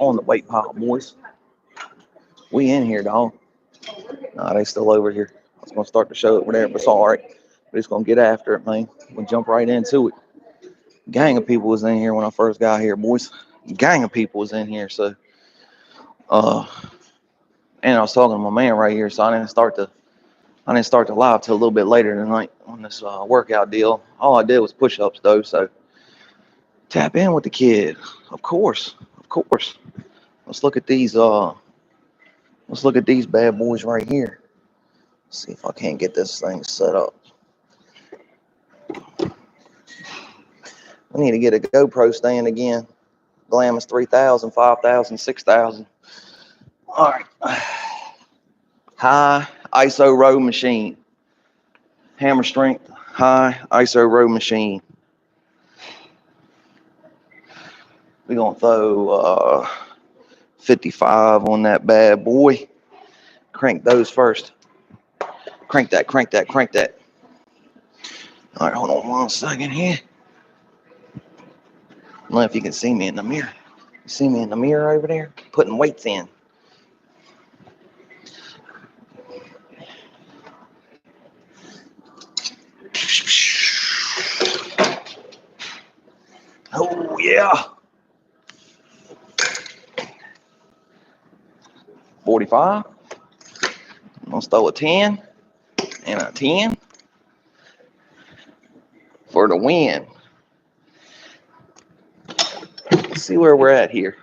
on the weight pile, boys. We in here, dog. Nah, they still over here. I was gonna start the show over there, but it's all right. We're just gonna get after it, man. We'll jump right into it. Gang of people was in here when I first got here, boys. Gang of people was in here, so uh, and I was talking to my man right here, so I didn't start the live till a little bit later tonight on this workout deal. All I did was push-ups though, so tap in with the kid, of course, of course. Let's look at these. Let's look at these bad boys right here. See if I can't get this thing set up. We need to get a GoPro stand again. Glamis 3000, 5000, 6000. All right. High ISO row machine. Hammer strength, high ISO row machine. We're going to throw 55 on that bad boy. Crank those first. Crank that, crank that, crank that. All right, hold on 1 second here. I don't know if you can see me in the mirror. You see me in the mirror over there? Putting weights in. Oh, yeah. 45. Let's throw a 10 and a 10 for the win. Let's see where we're at here.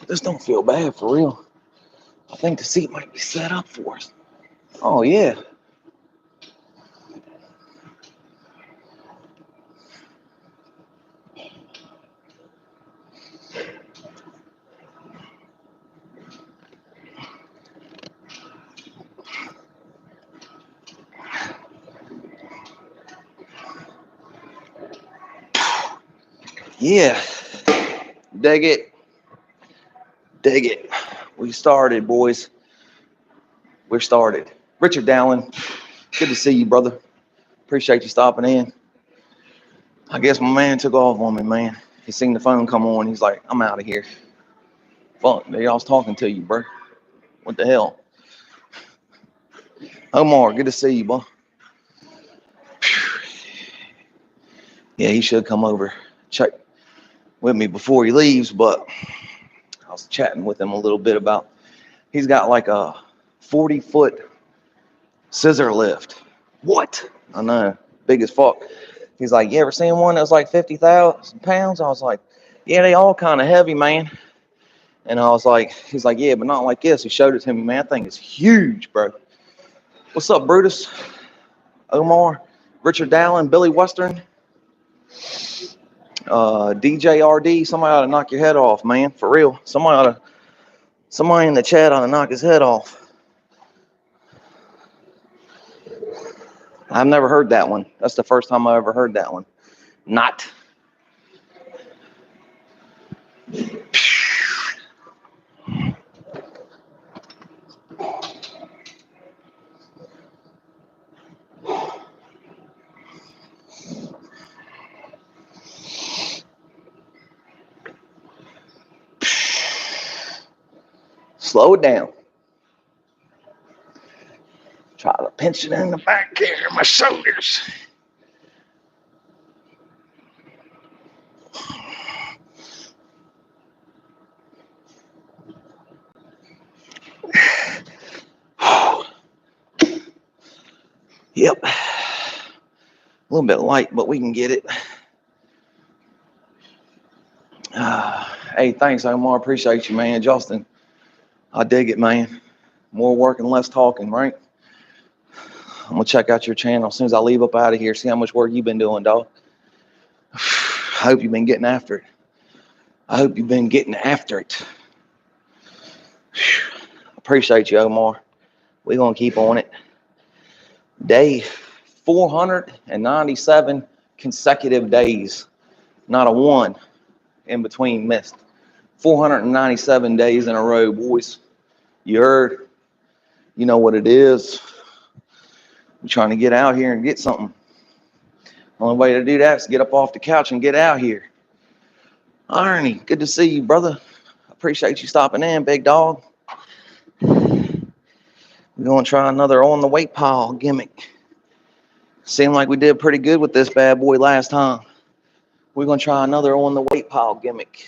This don't feel bad for real. I think the seat might be set up for us. Oh, yeah. Yeah. Dig it. Dig it. We started, boys. We're started. Richard Dowling, good to see you, brother. Appreciate you stopping in. I guess my man took off on me, man. He seen the phone come on. He's like, I'm out of here. Fuck, I was talking to you, bro. What the hell? Omar, good to see you, boy. Yeah, he should come over, check with me before he leaves, but I was chatting with him a little bit about, he's got like a 40-foot scissor lift. What? I know, big as fuck. He's like, you ever seen one that was like 50,000 pounds? I was like, yeah, they all kind of heavy, man. And I was like, he's like, yeah, but not like this. He showed it to me, man. That thing is huge, bro. What's up, Brutus? Omar, Richard Dallin, Billy Western, DJRD. Somebody ought to knock your head off, man. For real. Somebody in the chat ought to knock his head off. I've never heard that one. That's the first time I ever heard that one. Not. Slow it down. Try to pinch it in the back here, my shoulders. Yep. A little bit light, but we can get it. Hey, thanks, Omar. Appreciate you, man. Justin, I dig it, man. More work and less talking, right? I'm going to check out your channel as soon as I leave up out of here, see how much work you've been doing, dog. I hope you've been getting after it. I hope you've been getting after it. Appreciate you, Omar. We're going to keep on it. Day 497 consecutive days. Not a one in between missed. 497 days in a row, boys. You heard? You know what it is. I'm trying to get out here and get something. Only way to do that is get up off the couch and get out here. Arnie, good to see you, brother. Appreciate you stopping in, big dog. We're going to try another on the weight pile gimmick. Seemed like we did pretty good with this bad boy last time. We're going to try another on the weight pile gimmick.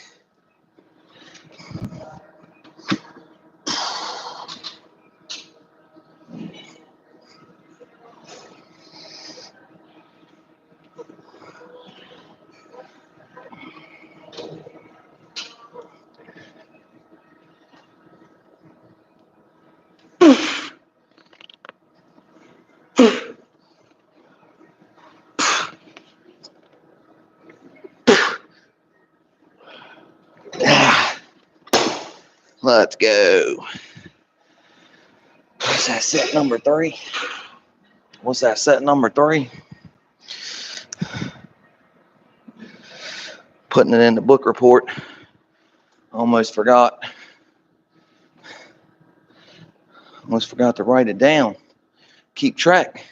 Let's go. What's that, set number 3? What's that, set number 3? Putting it in the book report. Almost forgot. Almost forgot to write it down. Keep track.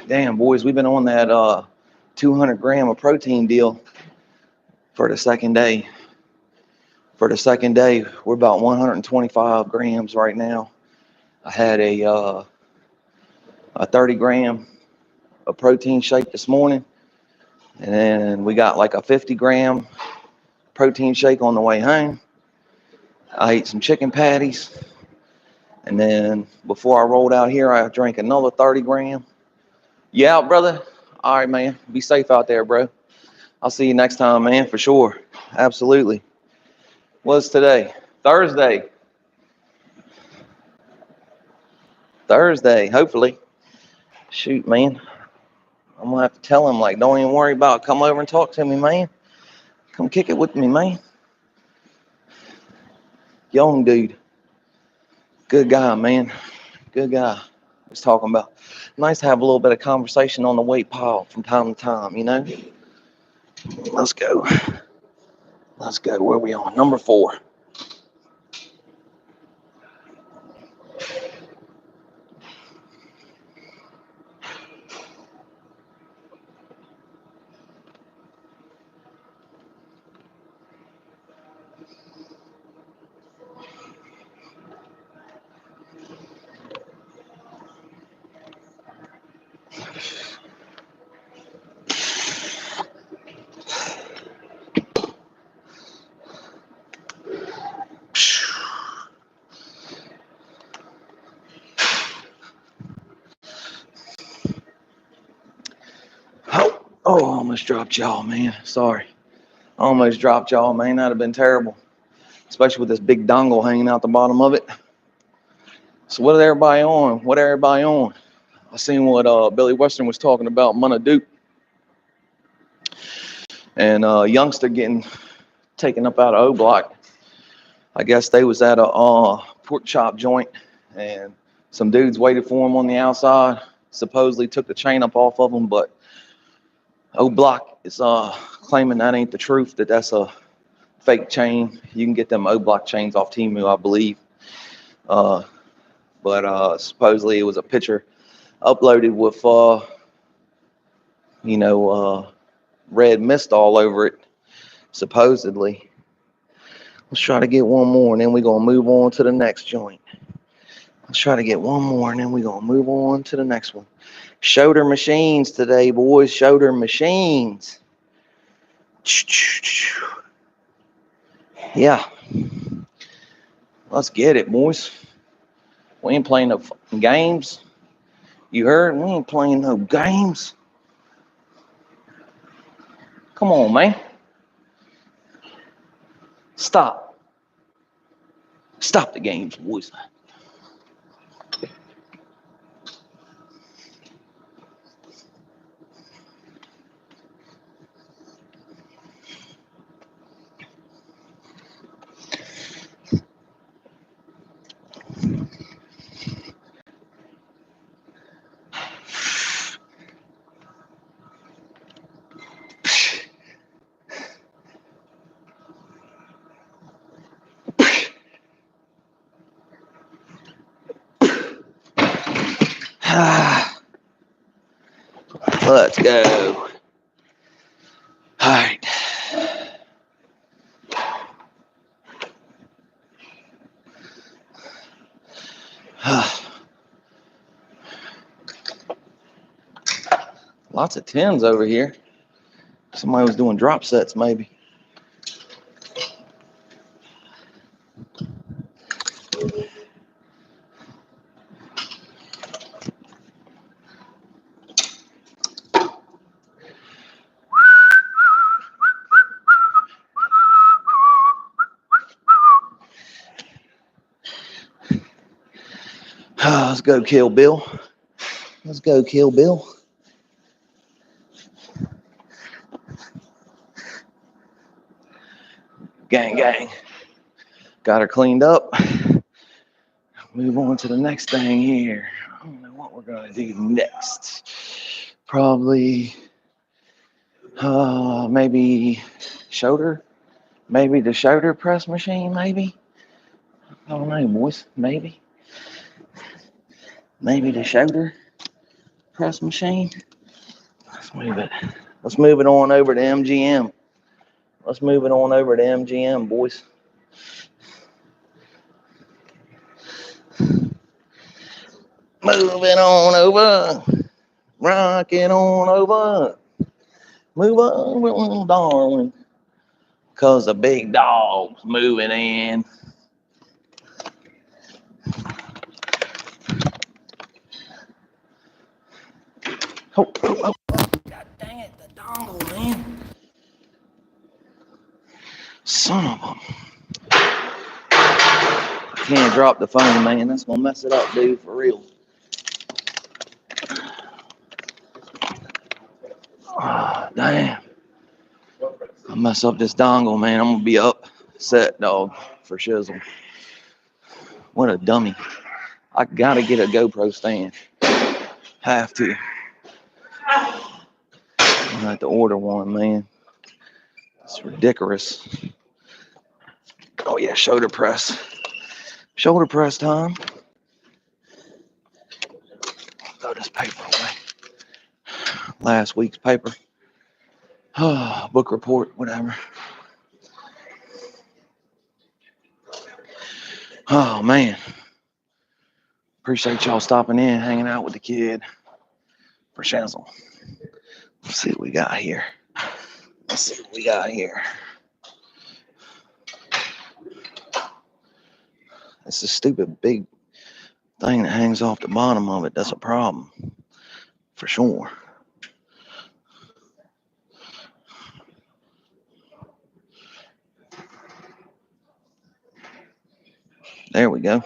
Damn, boys, we've been on that 200 gram of protein deal for the second day. For the second day, we're about 125 grams right now. I had a 30 gram of protein shake this morning, and then we got like a 50 gram protein shake on the way home. I ate some chicken patties, and then before I rolled out here, I drank another 30 gram. You out, brother? All right, man. Be safe out there, bro. I'll see you next time, man, for sure. Absolutely. What's today? Thursday. Thursday, hopefully. Shoot, man. I'm going to have to tell him, like, don't even worry about it. Come over and talk to me, man. Come kick it with me, man. Young dude. Good guy, man. Good guy. I was talking about. Nice to have a little bit of conversation on the weight pile from time to time, you know? Let's go. Let's go. Where are we on? Number 4. Oh, I almost dropped y'all, man. Sorry. I almost dropped y'all, man. That'd have been terrible. Especially with this big dongle hanging out the bottom of it. So what is everybody on? What everybody on? I seen what Billy Western was talking about, Munna Duke. And youngster getting taken up out of O-Block. I guess they was at a pork chop joint, and some dudes waited for him on the outside. Supposedly took the chain up off of him, but O-Block is claiming that ain't the truth, that that's a fake chain. You can get them O-Block chains off Temu, I believe. But supposedly it was a picture uploaded with, red mist all over it, supposedly. Let's try to get one more, and then we're going to move on to the next joint. Let's try to get one more, and then we're going to move on to the next one. Showder machines today, boys. Showder machines. Yeah. Let's get it, boys. We ain't playing no fucking games. You heard? We ain't playing no games. Come on, man. Stop. Stop the games, boys. Let's go. All right. Lots of 10s over here. Somebody was doing drop sets, maybe. Let's go, Kill Bill. Let's go, Kill Bill. Gang, gang. Got her cleaned up. Move on to the next thing here. I don't know what we're going to do next. Probably, maybe Showder. Maybe the Showder press machine, maybe. I don't know, boys. Maybe. Maybe the Showder press machine. Let's move it. Let's move it on over to MGM. Let's move it on over to MGM, boys. Move it on over. Rock it on over. Move on, darling. Cause the big dog's moving in. Oh, oh, oh. God dang it, the dongle, man. Son of a. I can't drop the phone, man. That's gonna mess it up, dude, for real. Oh, damn. I mess up this dongle, man. I'm gonna be upset, dog, for shizzle. What a dummy. I gotta get a GoPro stand. Have to. I have to order one, man. It's ridiculous. Oh yeah, shoulder press. Shoulder press time. Throw this paper away. Last week's paper. Book report, whatever. Oh man. Appreciate y'all stopping in, hanging out with the kid for Shazzle. Let's see what we got here. Let's see what we got here. It's a stupid big thing that hangs off the bottom of it. That's a problem. For sure. There we go.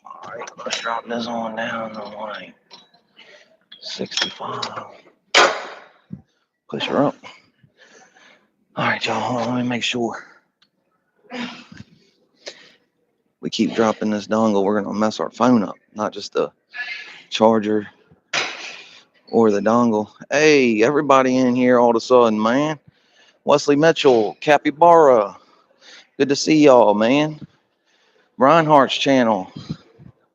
All right, let's drop this on down to like 65. Push her up. All right, y'all, hold on, let me make sure. We keep dropping this dongle, we're gonna mess our phone up, not just the charger or the dongle. Hey, everybody in here all of a sudden, man. Wesley Mitchell, Capybara. Good to see y'all, man. Brian Hart's channel.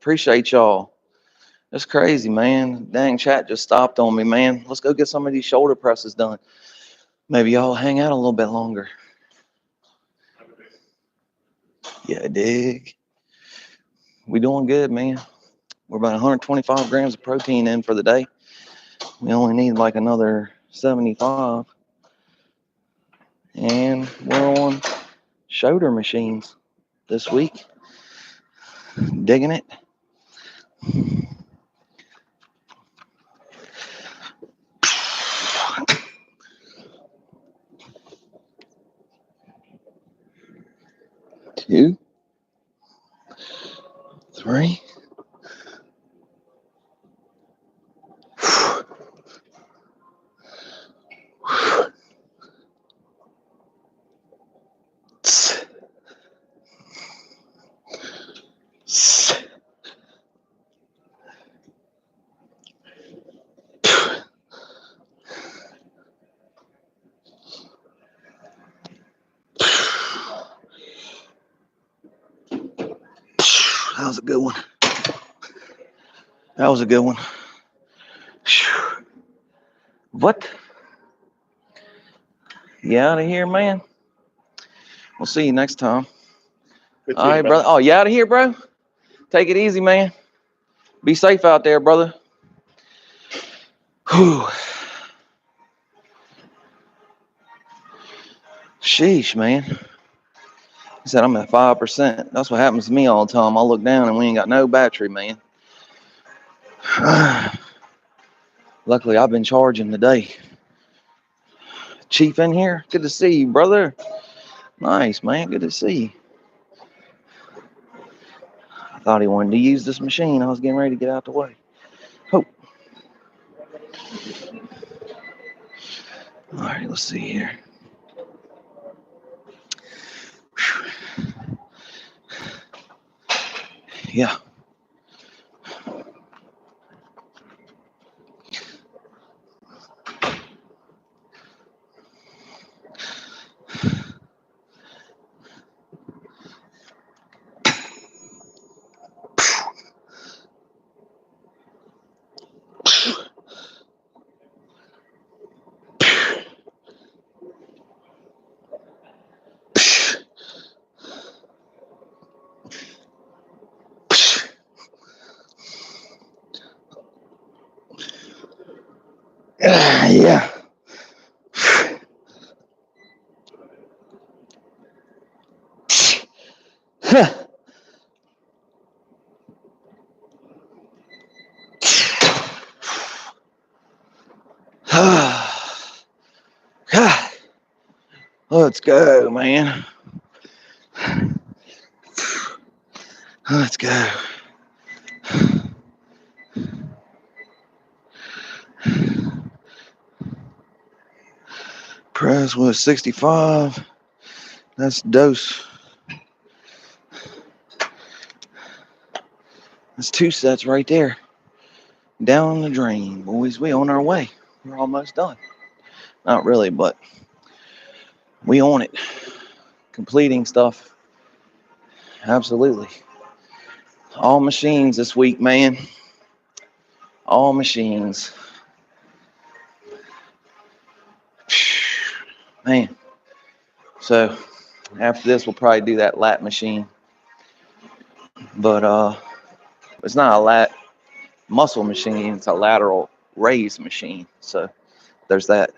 Appreciate y'all. That's crazy, man. Dang, chat just stopped on me, man. Let's go get some of these shoulder presses done. Maybe y'all hang out a little bit longer. Yeah, dig. We doing good, man. We're about 125 grams of protein in for the day. We only need like another 75. And we're on shoulder machines this week. Digging it. Two, three. That was a good one. That was a good one. What? You out of here, man? We'll see you next time. All right, brother. Oh, you out of here, bro? Take it easy, man. Be safe out there, brother. Whew. Sheesh, man. He said I'm at 5%. That's what happens to me all the time. I look down and we ain't got no battery, man. Luckily, I've been charging today. Chief in here? Good to see you, brother. Nice, man. Good to see you. I thought he wanted to use this machine. I was getting ready to get out the way. Oh. All right, let's see here. Yeah. Yeah. God. Let's go, man. Let's go. Press was 65. That's dose. That's 2 sets right there. Down the drain, boys. We on our way. We're almost done. Not really, but we on it. Completing stuff. Absolutely. All machines this week, man. All machines. Man. So after this, we'll probably do that lat machine. But it's not a lat muscle machine. It's a lateral raise machine. So there's that.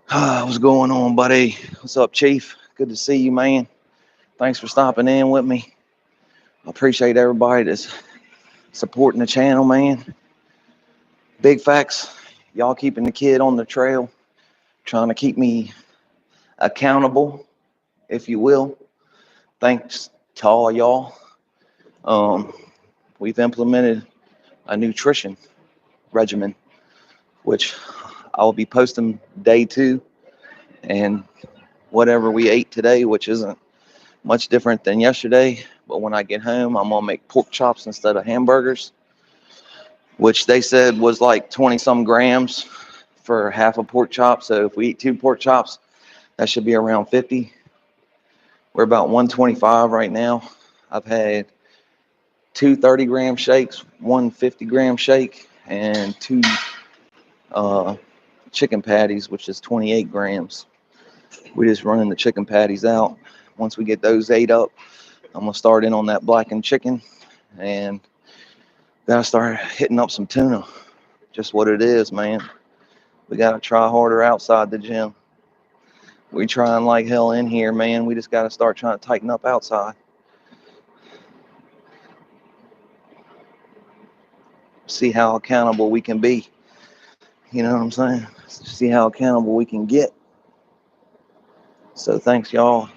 What's going on, buddy? What's up, Chief? Good to see you, man. Thanks for stopping in with me. I appreciate everybody that's supporting the channel, man. Big facts. Y'all keeping the kid on the trail, trying to keep me accountable, if you will. Thanks to all y'all. We've implemented a nutrition regimen, which I'll be posting day 2, and whatever we ate today, which isn't much different than yesterday. But when I get home, I'm gonna make pork chops instead of hamburgers, which they said was like 20 some grams for half a pork chop. So if we eat 2 pork chops, that should be around 50. We're about 125 right now. I've had 2 30-gram shakes, 1 50-gram shake, and 2 chicken patties, which is 28 grams. We're just running the chicken patties out. Once we get those ate up, I'm gonna start in on that blackened chicken, and gotta start hitting up some tuna. Just what it is, man. We gotta try harder outside the gym. We trying like hell in here, man. We just gotta start trying to tighten up outside. See how accountable we can be. You know what I'm saying? See how accountable we can get. So thanks, y'all.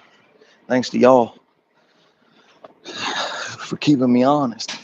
Thanks to y'all for keeping me honest.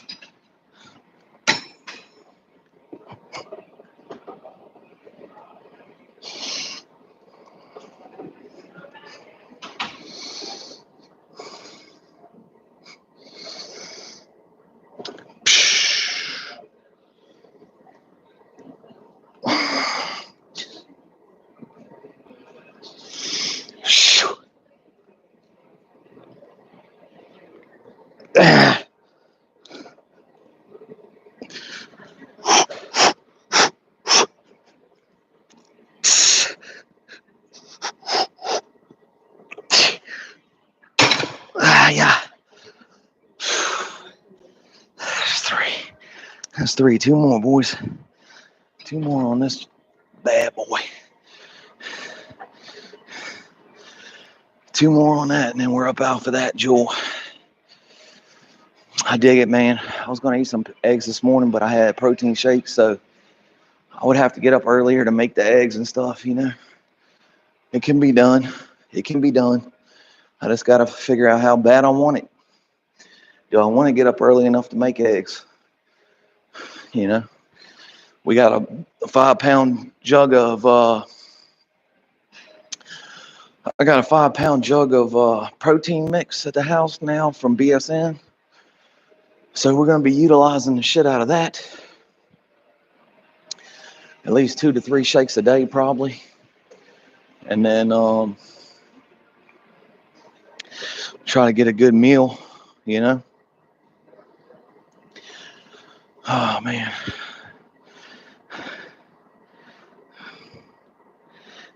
three. That's three. Two more, boys. Two more on this bad boy. Two more on that, and then we're up out for that, Jewel. I dig it, man. I was going to eat some eggs this morning, but I had protein shakes, so I would have to get up earlier to make the eggs and stuff, you know. It can be done. It can be done. I just got to figure out how bad I want it. Do I want to get up early enough to make eggs? You know, we got a 5-pound jug of, I got a 5-pound jug of protein mix at the house now from BSN. So we're going to be utilizing the shit out of that. At least 2 to 3 shakes a day, probably. And then try to get a good meal, you know. Oh, man.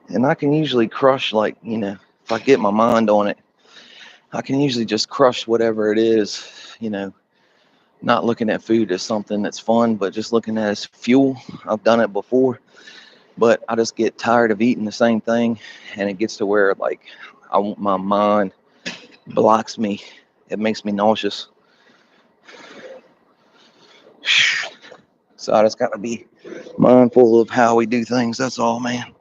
And I can usually crush, like, you know, if I get my mind on it, I can usually just crush whatever it is, you know, not looking at food as something that's fun, but just looking at it as fuel. I've done it before, but I just get tired of eating the same thing, and it gets to where, like, my mind blocks me. It makes me nauseous. So I just got to be mindful of how we do things. That's all, man.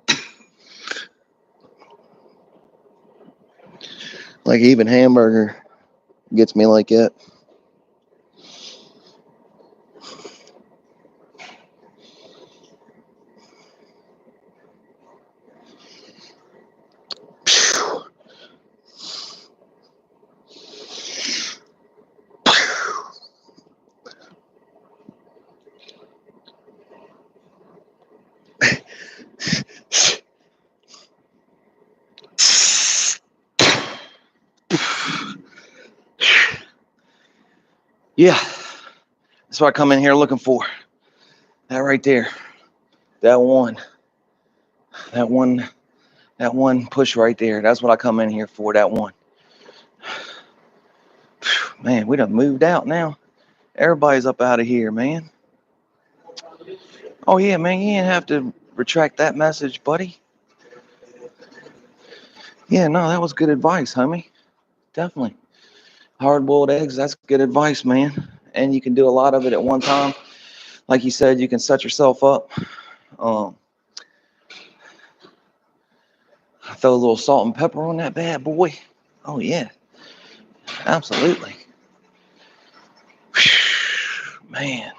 Like, even hamburger gets me like that. Yeah, that's what I come in here looking for. That right there. That one push right there. That's what I come in here for, that one. Man, we done moved out now. Everybody's up out of here, man. Oh, yeah, man, you didn't have to retract that message, buddy. Yeah, no, that was good advice, homie. Definitely. Hard-boiled eggs, that's good advice, man. And you can do a lot of it at one time. Like you said, you can set yourself up. Throw a little salt and pepper on that bad boy. Oh, yeah. Absolutely. Man.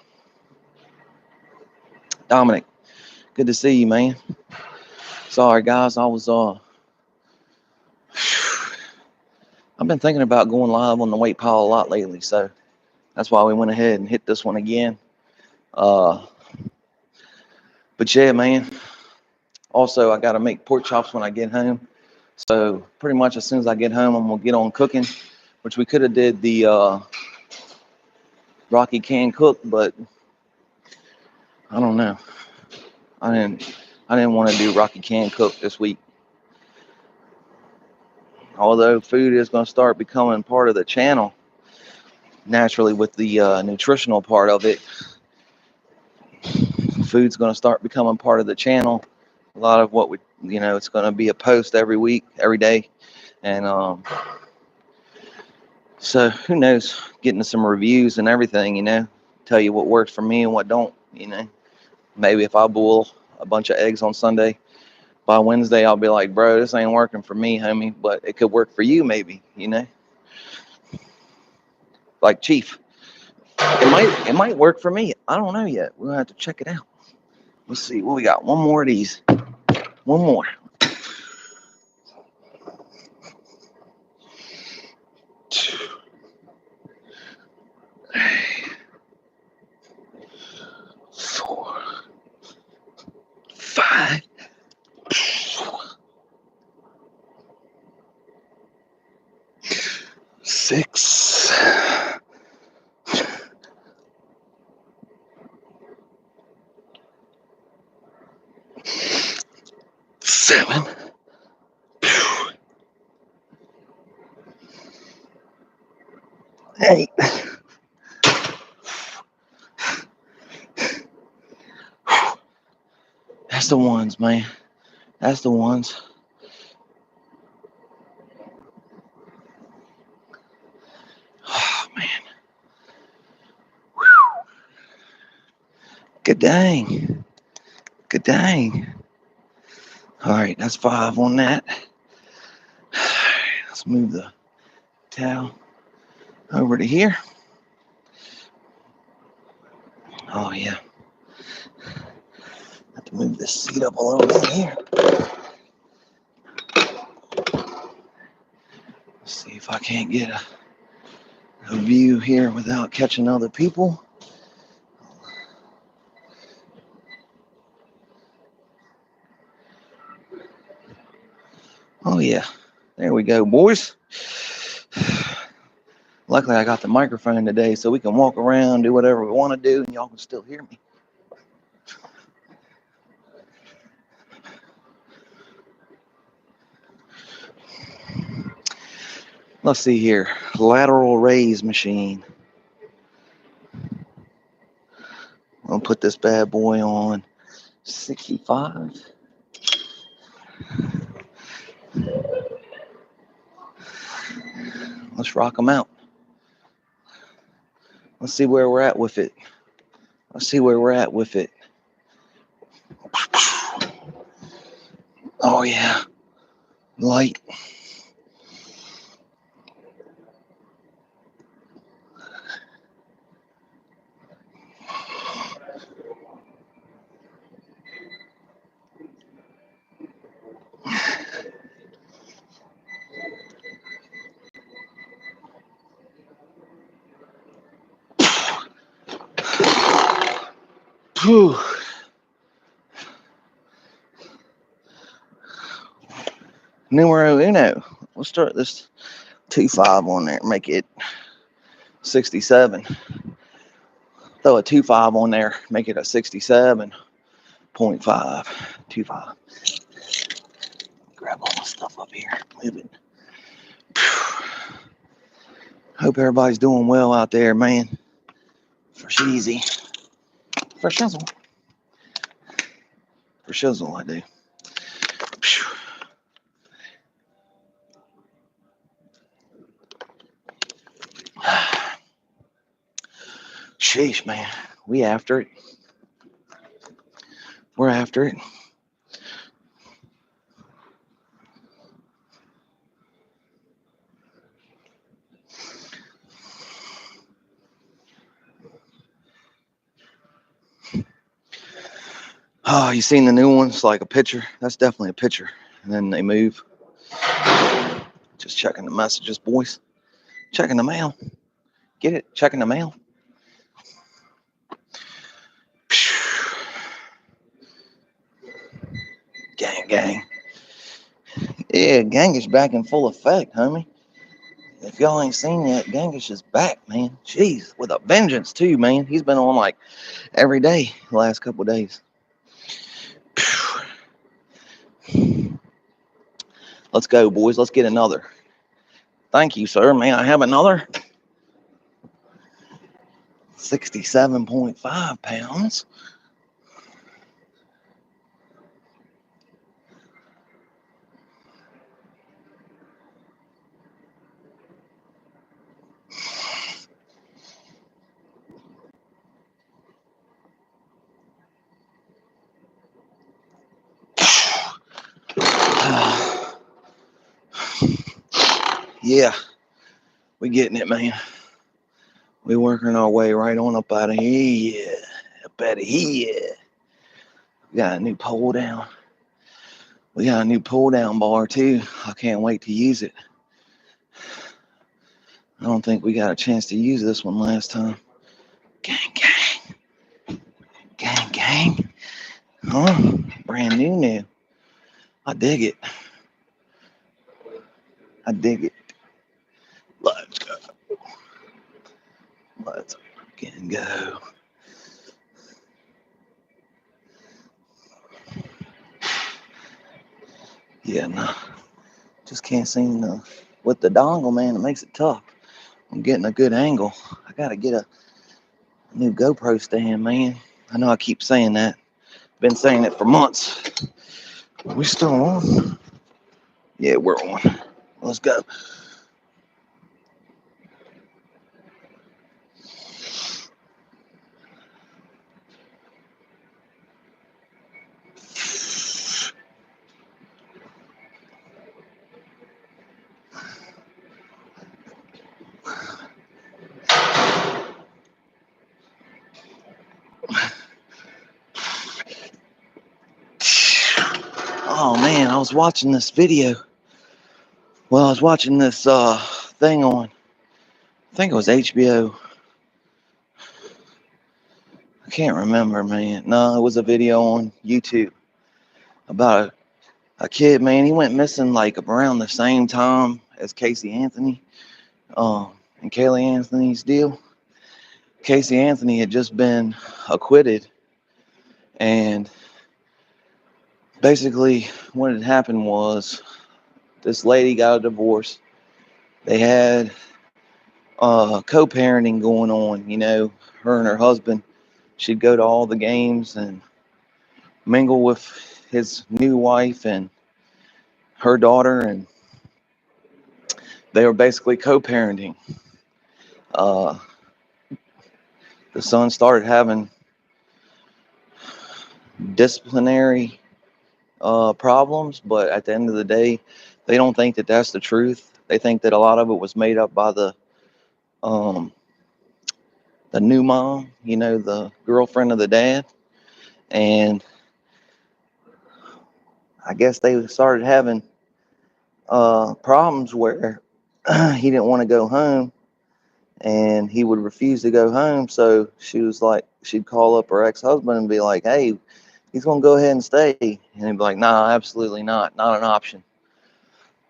Dominic, good to see you, man. Sorry, guys. I've been thinking about going live on the weight pile a lot lately, so that's why we went ahead and hit this one again. But yeah, man. Also, I got to make pork chops when I get home. So pretty much as soon as I get home, I'm gonna get on cooking, which we could have did the Rocky Can Cook, but I don't know. I didn't want to do Rocky Can Cook this week. Although food is going to start becoming part of the channel naturally with the nutritional part of it. Food's going to start becoming part of the channel. A lot of what it's going to be a post every week, every day, and so who knows? Getting some reviews and everything, tell you what works for me and what don't. Maybe if I boil a bunch of eggs on Sunday, by Wednesday I'll be like, bro, this ain't working for me, homie, but it could work for you, maybe. Like Chief, it might work for me. I don't know yet. We'll have to check it out. Let's see what we got. One more of these. One more. Two. 4, 5. 6. 7. 8. That's the ones, man. That's the ones. Oh, man. Good dang. Good dang. All right, that's 5 on that. Let's move the towel over to here. Oh, yeah. Have to move this seat up a little bit here. Let's see if I can't get a view here without catching other people. Oh, yeah. There we go, boys. Luckily, I got the microphone today so we can walk around, do whatever we want to do, and y'all can still hear me. Let's see here. Lateral raise machine. I'll put this bad boy on 65. Let's rock them out. Let's see where we're at with it. Let's see where we're at with it. Oh, yeah. Light. Whew. Numero uno. We'll start this 2.5 on there. Make it 67. Throw a 2.5 on there. Make it a 67.5. 2.5. Grab all my stuff up here. Move it. Hope everybody's doing well out there, man. For sheezy. For shizzle. For shizzle, I do. Sheesh, man. We after it. We're after it. Oh, you seen the new ones? Like a picture? That's definitely a picture. And then they move. Just checking the messages, boys. Checking the mail. Get it? Checking the mail. Gang, gang. Yeah, gang is back in full effect, homie. If y'all ain't seen yet, Genghis is back, man. Jeez, with a vengeance too, man. He's been on like every day the last couple of days. Let's go, boys. Let's get another. Thank you, sir. May I have another? 67.5 pounds. Yeah, we getting it, man. We working our way right on up out of here. Yeah, up out of here. We got a new pull down. We got a new pull down bar too. I can't wait to use it. I don't think we got a chance to use this one last time. Gang, gang. Gang, gang. Huh? Brand new. I dig it. I dig it. Let's go. Let's fucking go. Yeah, no. Just can't seem to. With the dongle, man, it makes it tough. I'm getting a good angle. I gotta get a new GoPro stand, man. I know I keep saying that. Been saying it for months. Are we still on? Yeah, we're on. Let's go. Oh man, I was watching this video. Well, I was watching this thing on, I think it was HBO. I can't remember, man. No, it was a video on YouTube about a kid, man. He went missing like around the same time as Casey Anthony, and Kaylee Anthony's deal. Casey Anthony had just been acquitted, and basically what had happened was this lady got a divorce. They had co-parenting going on, her and her husband. She'd go to all the games and mingle with his new wife and her daughter, and they were basically co-parenting. Uh, the son started having disciplinary problems, but at the end of the day, they don't think that that's the truth. They think that a lot of it was made up by the new mom, the girlfriend of the dad, and I guess they started having problems where he didn't want to go home, and he would refuse to go home. So she was like, she'd call up her ex-husband and be like, "Hey, he's gonna go ahead and stay," and he'd be like, "Nah, absolutely not an option."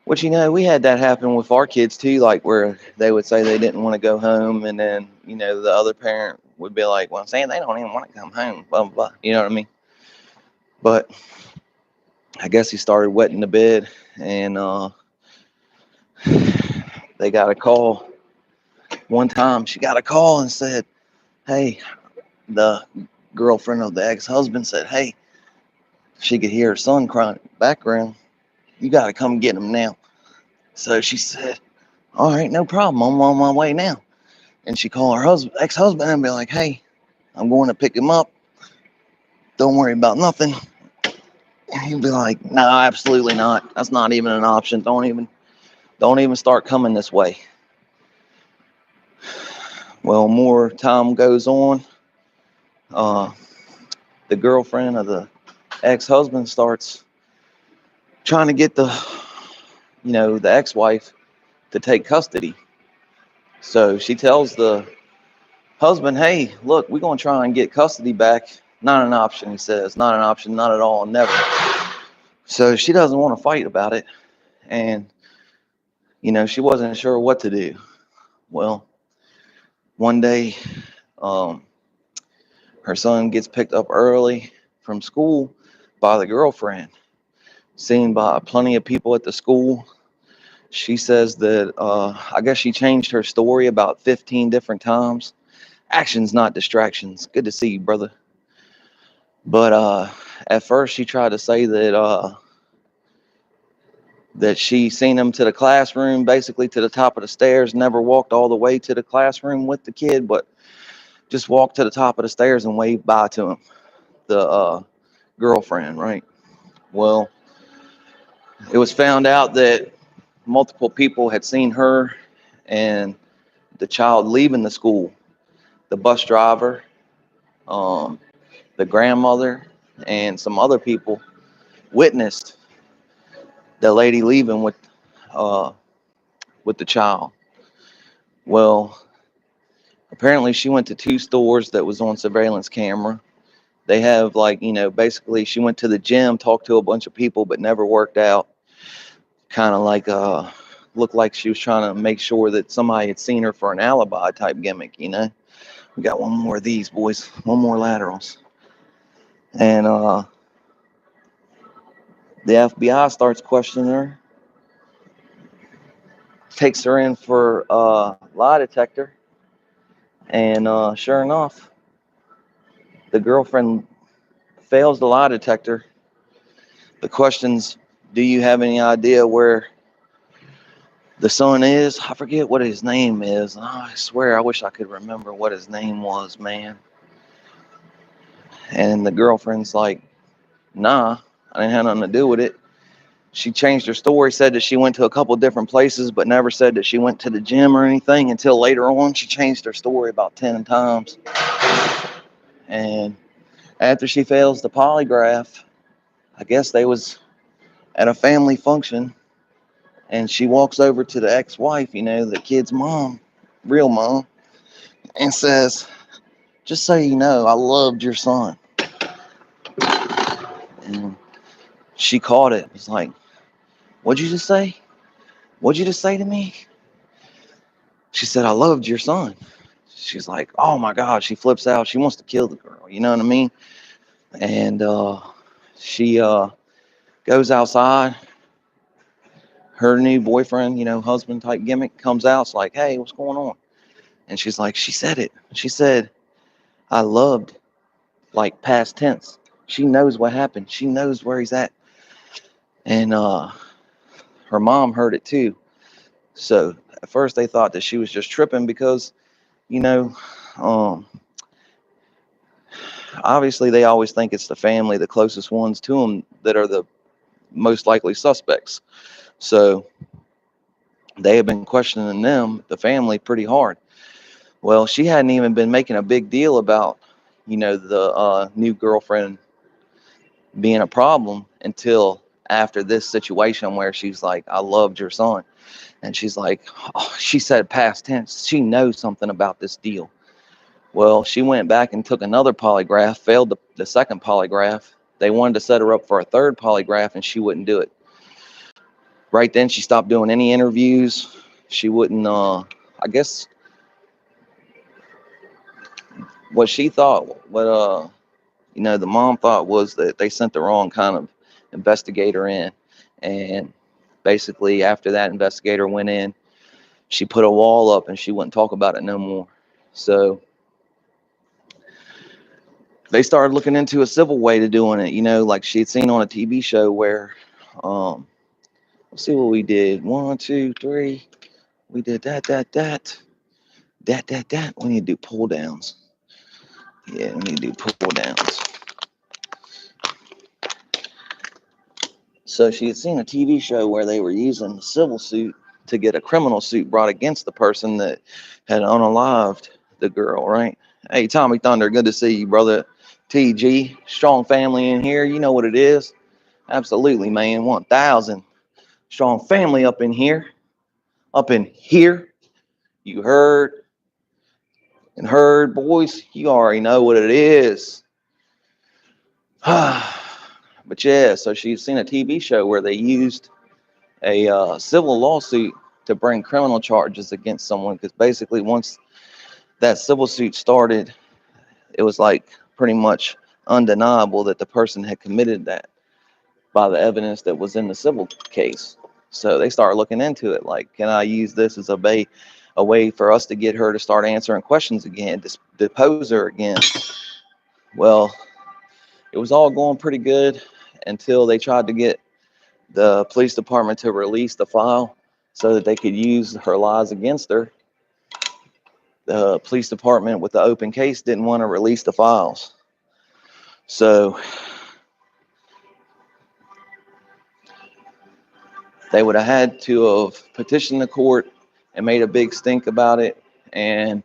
Which, we had that happen with our kids too, like where they would say they didn't want to go home, and then the other parent would be like, "Well, I'm saying they don't even want to come home," blah blah blah. You know what I mean? But I guess he started wetting the bed, and they got a call. One time she got a call and said, "Hey," the girlfriend of the ex-husband said, "Hey," she could hear her son crying in the background, "You got to come get him now." So she said, "All right, no problem. I'm on my way now." And she called her ex-husband and be like, "Hey, I'm going to pick him up. Don't worry about nothing." And he'd be like, "No, absolutely not. That's not even an option. Don't even start coming this way." Well, more time goes on. The girlfriend of the ex-husband starts trying to get the ex-wife to take custody. So she tells the husband, "Hey, look, we're going to try and get custody back." "Not an option," he says. "Not an option, not at all, never." So she doesn't want to fight about it. And, she wasn't sure what to do. Well, one day, her son gets picked up early from school by the girlfriend, seen by plenty of people at the school. She says that I guess she changed her story about 15 different times. Actions, not distractions. Good to see you, brother. But at first she tried to say that she seen him to the classroom, basically to the top of the stairs, never walked all the way to the classroom with the kid, but just walked to the top of the stairs and waved bye to him, the girlfriend, right? Well, it was found out that multiple people had seen her and the child leaving the school. The bus driver, um, the grandmother, and some other people witnessed the lady leaving with the child. Well, apparently she went to two stores that was on surveillance camera. They have basically she went to the gym, talked to a bunch of people, but never worked out. Kind of looked like she was trying to make sure that somebody had seen her for an alibi type gimmick. We got one more of these, boys. One more laterals. And the FBI starts questioning her, takes her in for a lie detector, and sure enough, the girlfriend fails the lie detector. The questions, do you have any idea where the son is? I forget what his name is. Oh, I swear, I wish I could remember what his name was, man. And the girlfriend's like, nah, I didn't have nothing to do with it. She changed her story, said that she went to a couple different places, but never said that she went to the gym or anything until later on. She changed her story about 10 times. And after she fails the polygraph, I guess they was at a family function, and she walks over to the ex-wife, the kid's mom, real mom, and says, just so you know, I loved your son. And she caught it. It's like, what'd you just say? What'd you just say to me? She said, I loved your son. She's like, oh my God. She flips out. She wants to kill the girl. You know what I mean? And she goes outside. Her new boyfriend, husband type gimmick comes out. It's like, hey, what's going on? And she's like, she said it. She said, I loved, like past tense. She knows what happened. She knows where he's at. And her mom heard it too. So at first they thought that she was just tripping because, you know, um, obviously they always think it's the family, the closest ones to them, that are the most likely suspects. So they have been questioning them, the family, pretty hard. Well, she hadn't even been making a big deal about, the new girlfriend being a problem until after this situation where she's like, I loved your son. And she's like, oh, she said past tense. She knows something about this deal. Well, she went back and took another polygraph, failed the second polygraph. They wanted to set her up for a third polygraph, and she wouldn't do it. Right then, she stopped doing any interviews. She wouldn't, I guess, what she thought, the mom thought was that they sent the wrong kind of investigator in. And basically, after that investigator went in, she put a wall up and she wouldn't talk about it no more. So they started looking into a civil way to doing it, like she had seen on a TV show where, let's see what we did. 1, 2, 3. We did that. We need to do pull downs. Yeah, we need to do pull downs. So she had seen a TV show where they were using the civil suit to get a criminal suit brought against the person that had unalived the girl, right? Hey, Tommy Thunder, good to see you, brother. TG, strong family in here. You know what it is. Absolutely, man. 1,000 strong family up in here. Up in here. You heard and heard, boys. You already know what it is. But yeah, so she's seen a TV show where they used a civil lawsuit to bring criminal charges against someone, because basically once that civil suit started, it was like pretty much undeniable that the person had committed that by the evidence that was in the civil case. So they started looking into it, like, can I use this as a way for us to get her to start answering questions again, depose her again? Well, it was all going pretty good until they tried to get the police department to release the file so that they could use her lies against her. The police department with the open case didn't want to release the files. So they would have had to have petitioned the court and made a big stink about it. And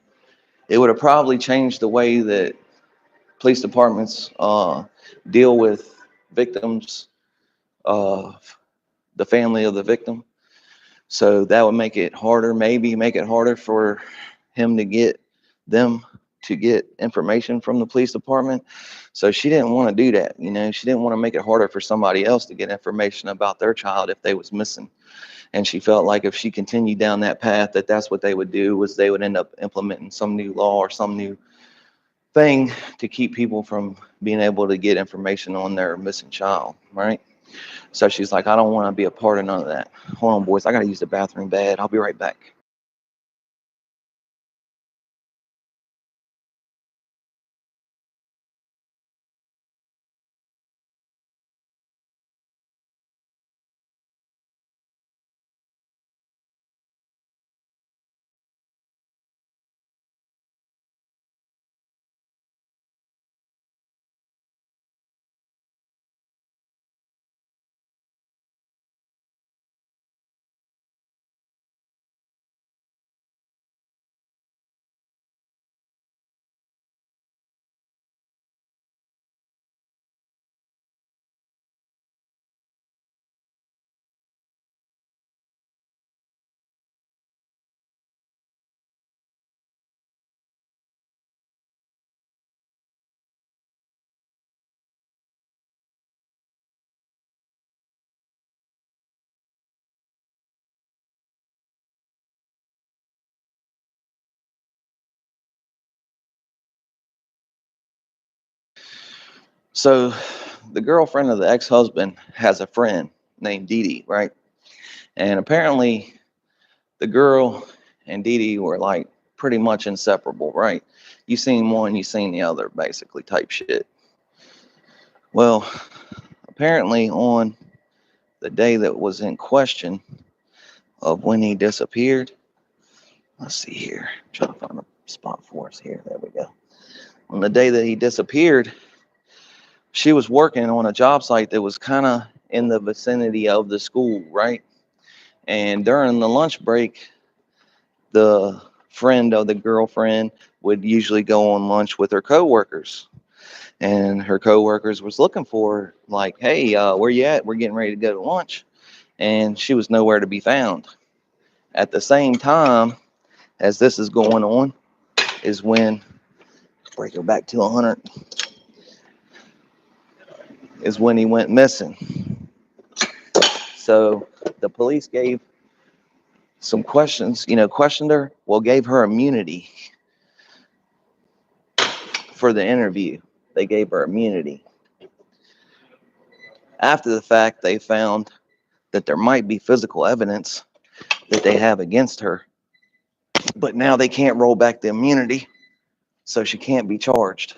it would have probably changed the way that police departments deal with victims of the family of the victim. So that would make it harder, maybe make it harder for him to get them to get information from the police department. So she didn't want to do that. She didn't want to make it harder for somebody else to get information about their child if they was missing. And she felt like if she continued down that path, that's what they would do, was they would end up implementing some new law or some new thing to keep people from being able to get information on their missing child, right? So she's like, I don't want to be a part of none of that. Hold on, boys. I got to use the bathroom bad. I'll be right back. So the girlfriend of the ex-husband has a friend named Dee Dee, right? And apparently the girl and Dee Dee were like pretty much inseparable, right? You seen one, you seen the other, basically type shit. Well, apparently on the day that was in question of when he disappeared, let's see here, I'm trying to find a spot for us here. There we go. On the day that he disappeared, she was working on a job site that was kind of in the vicinity of the school, right? And during the lunch break, the friend of the girlfriend would usually go on lunch with her coworkers, and her coworkers was looking for her, like, "Hey, where you at? We're getting ready to go to lunch," and she was nowhere to be found. At the same time as this is going on, is when break her back to 100 is when he went missing. So the police gave some questions, questioned her, well, gave her immunity for the interview. They gave her immunity. After the fact, they found that there might be physical evidence that they have against her, but now they can't roll back the immunity, so she can't be charged.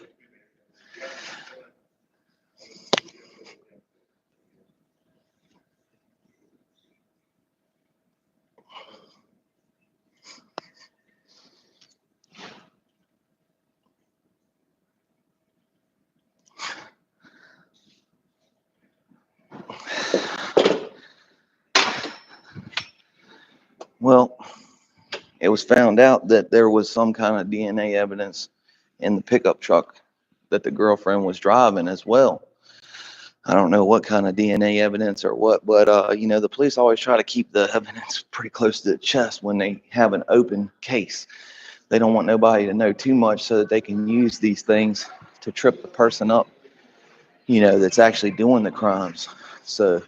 Well, it was found out that there was some kind of DNA evidence in the pickup truck that the girlfriend was driving as well. I don't know what kind of DNA evidence or what, but the police always try to keep the evidence pretty close to the chest when they have an open case. They don't want nobody to know too much so that they can use these things to trip the person up, that's actually doing the crimes. So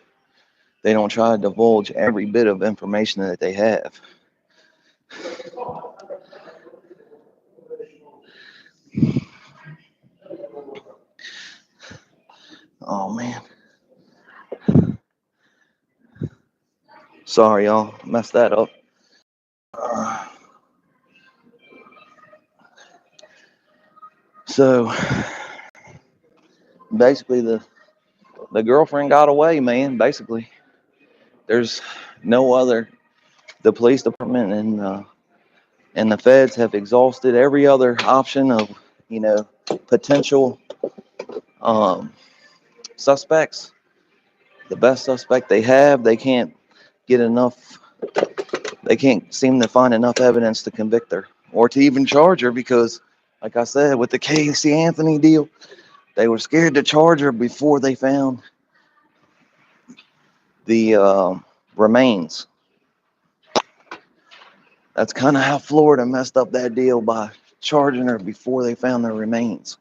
they don't try to divulge every bit of information that they have. Oh man, sorry y'all, messed that up. So basically, the girlfriend got away, man. Basically, there's no other. The police department and the feds have exhausted every other option of potential um, suspects. The best suspect they have, they can't get enough. They can't seem to find enough evidence to convict her or to even charge her because, like I said, with the Casey Anthony deal, they were scared to charge her before they found the remains. That's kind of how Florida messed up that deal by charging her before they found the remains.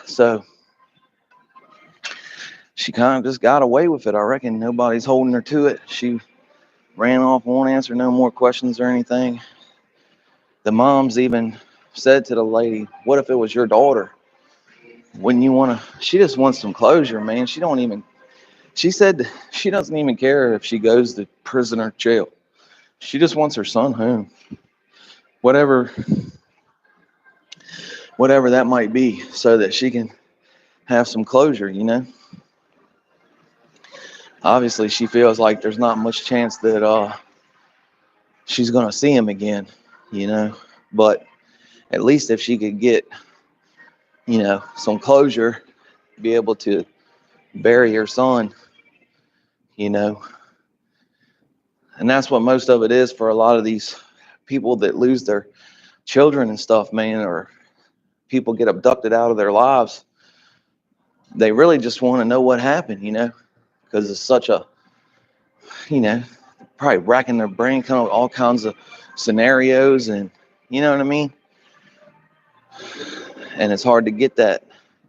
So she kind of just got away with it. I reckon nobody's holding her to it. She ran off, won't answer no more questions or anything. The mom's even said to the lady, "What if it was your daughter? Wouldn't you want to?" She just wants some closure, man. She said she doesn't even care if she goes to prison or jail. She just wants her son home. Whatever that might be, so that she can have some closure. Obviously, she feels like there's not much chance that she's going to see him again. But at least if she could get, some closure, be able to bury her son. And that's what most of it is for a lot of these people that lose their children and stuff, man, or people get abducted out of their lives. They really just want to know what happened, because it's such a, you know, probably racking their brain, kind of all kinds of scenarios, and you know what I mean? And it's hard to get that,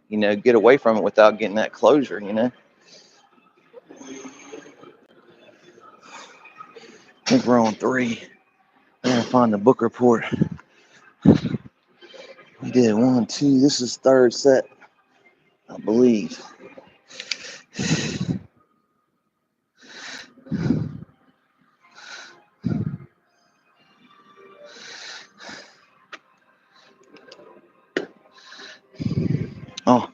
get away from it without getting that closure. think we're on 3. I gotta find the book report. We did 1, 2. This is 3rd set, I believe. Oh,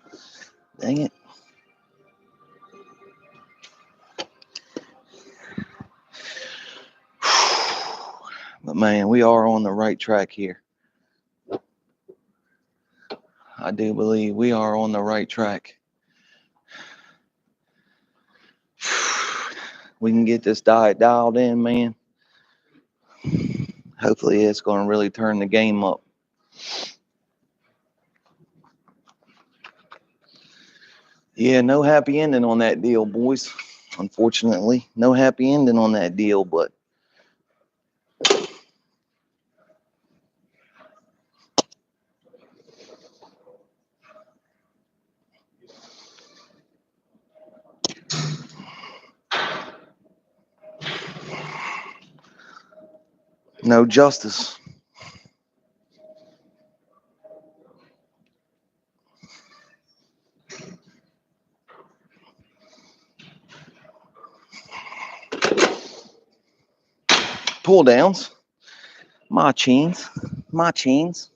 dang it. But man, we are on the right track here. I do believe we are on the right track. We can get this diet dialed in, man. Hopefully it's going to really turn the game up. Yeah, no happy ending on that deal, boys. Unfortunately, no happy ending on that deal, but no justice. Pull downs. My chains. My chains.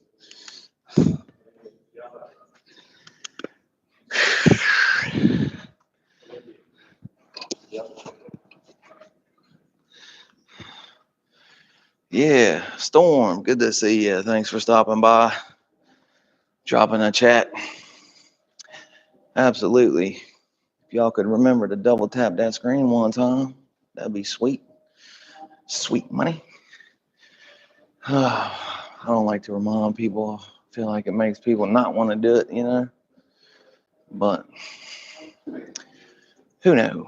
Yeah, Storm, good to see you. Thanks for stopping by, dropping a chat. Absolutely. If y'all could remember to double tap that screen one time, that'd be sweet. Sweet money. I don't like to remind people. I feel like it makes people not want to do it, you know? But who knows?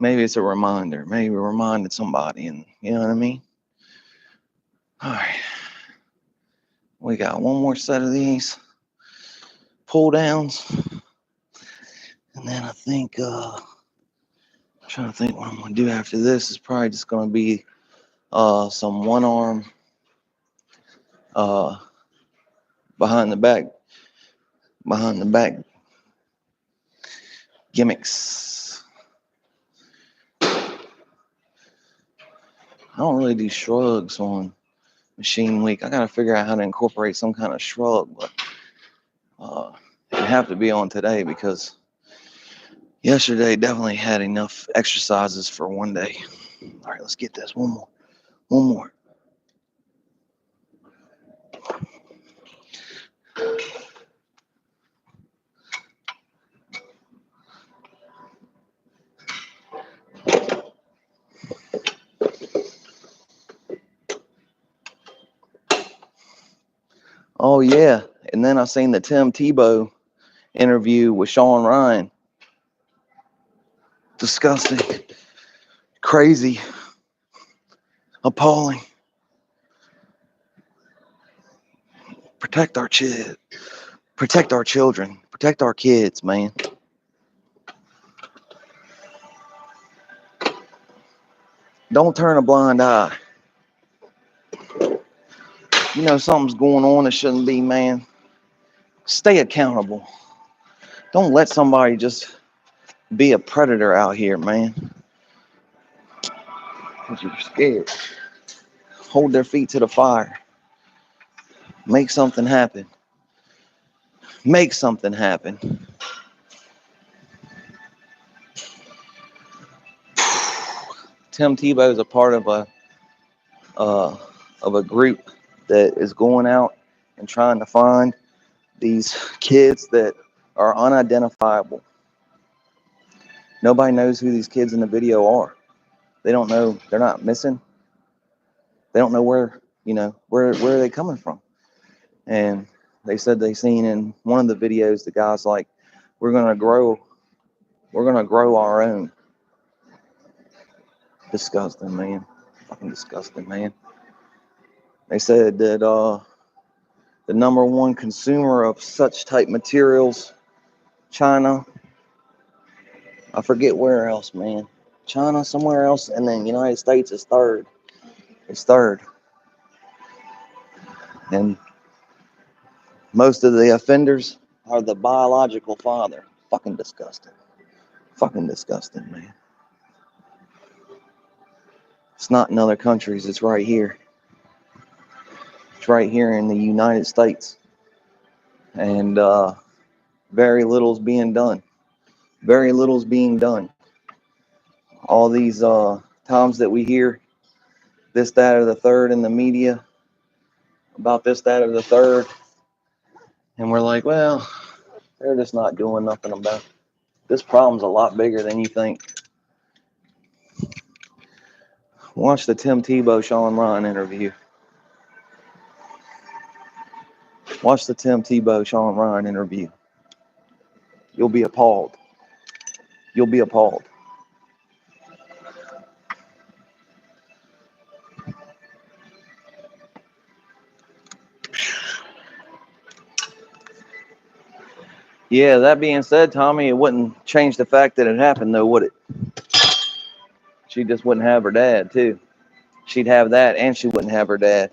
Maybe it's a reminder. Maybe we reminded somebody, and you know what I mean? All right. We got one more set of these pull downs. And then I think, I'm trying to think what I'm going to do after this. Is probably just going to be some one arm behind the back gimmicks. I don't really do shrugs on Machine Week. I got to figure out how to incorporate some kind of shrug, but it have to be on today because yesterday definitely had enough exercises for one day. All right, let's get this. One more. Oh, yeah. And then I seen the Tim Tebow interview with Sean Ryan. Disgusting. Crazy. Appalling. Protect our children. Protect our children. Protect our kids, man. Don't turn a blind eye. You know something's going on that shouldn't be, man. Stay accountable. Don't let somebody just be a predator out here, man. Because you're scared. Hold their feet to the fire. Make something happen. Make something happen. Tim Tebow is a part of a group that is going out and trying to find these kids that are unidentifiable. Nobody knows who these kids in the video are. They don't know. They're not missing. They don't know where are they coming from. And they said they seen in one of the videos the guy's like, we're gonna grow our own. Disgusting, man. Fucking disgusting, man. They said that the number one consumer of such type materials, China. I forget where else, man. China, somewhere else, and then United States is third. It's third. And most of the offenders are the biological father. Fucking disgusting. Fucking disgusting, man. It's not in other countries. It's right here. It's right here in the United States. And very little's being done. Very little's being done. All these times that we hear this, that, or the third in the media about this, that, or the third, and we're like, well, they're just not doing nothing about it. This problem's a lot bigger than you think. Watch the Tim Tebow, Sean Ryan interview. Watch the Tim Tebow, Sean Ryan interview. You'll be appalled. You'll be appalled. Yeah, that being said, Tommy, it wouldn't change the fact that it happened, though, would it? She just wouldn't have her dad, too. She'd have that, and she wouldn't have her dad.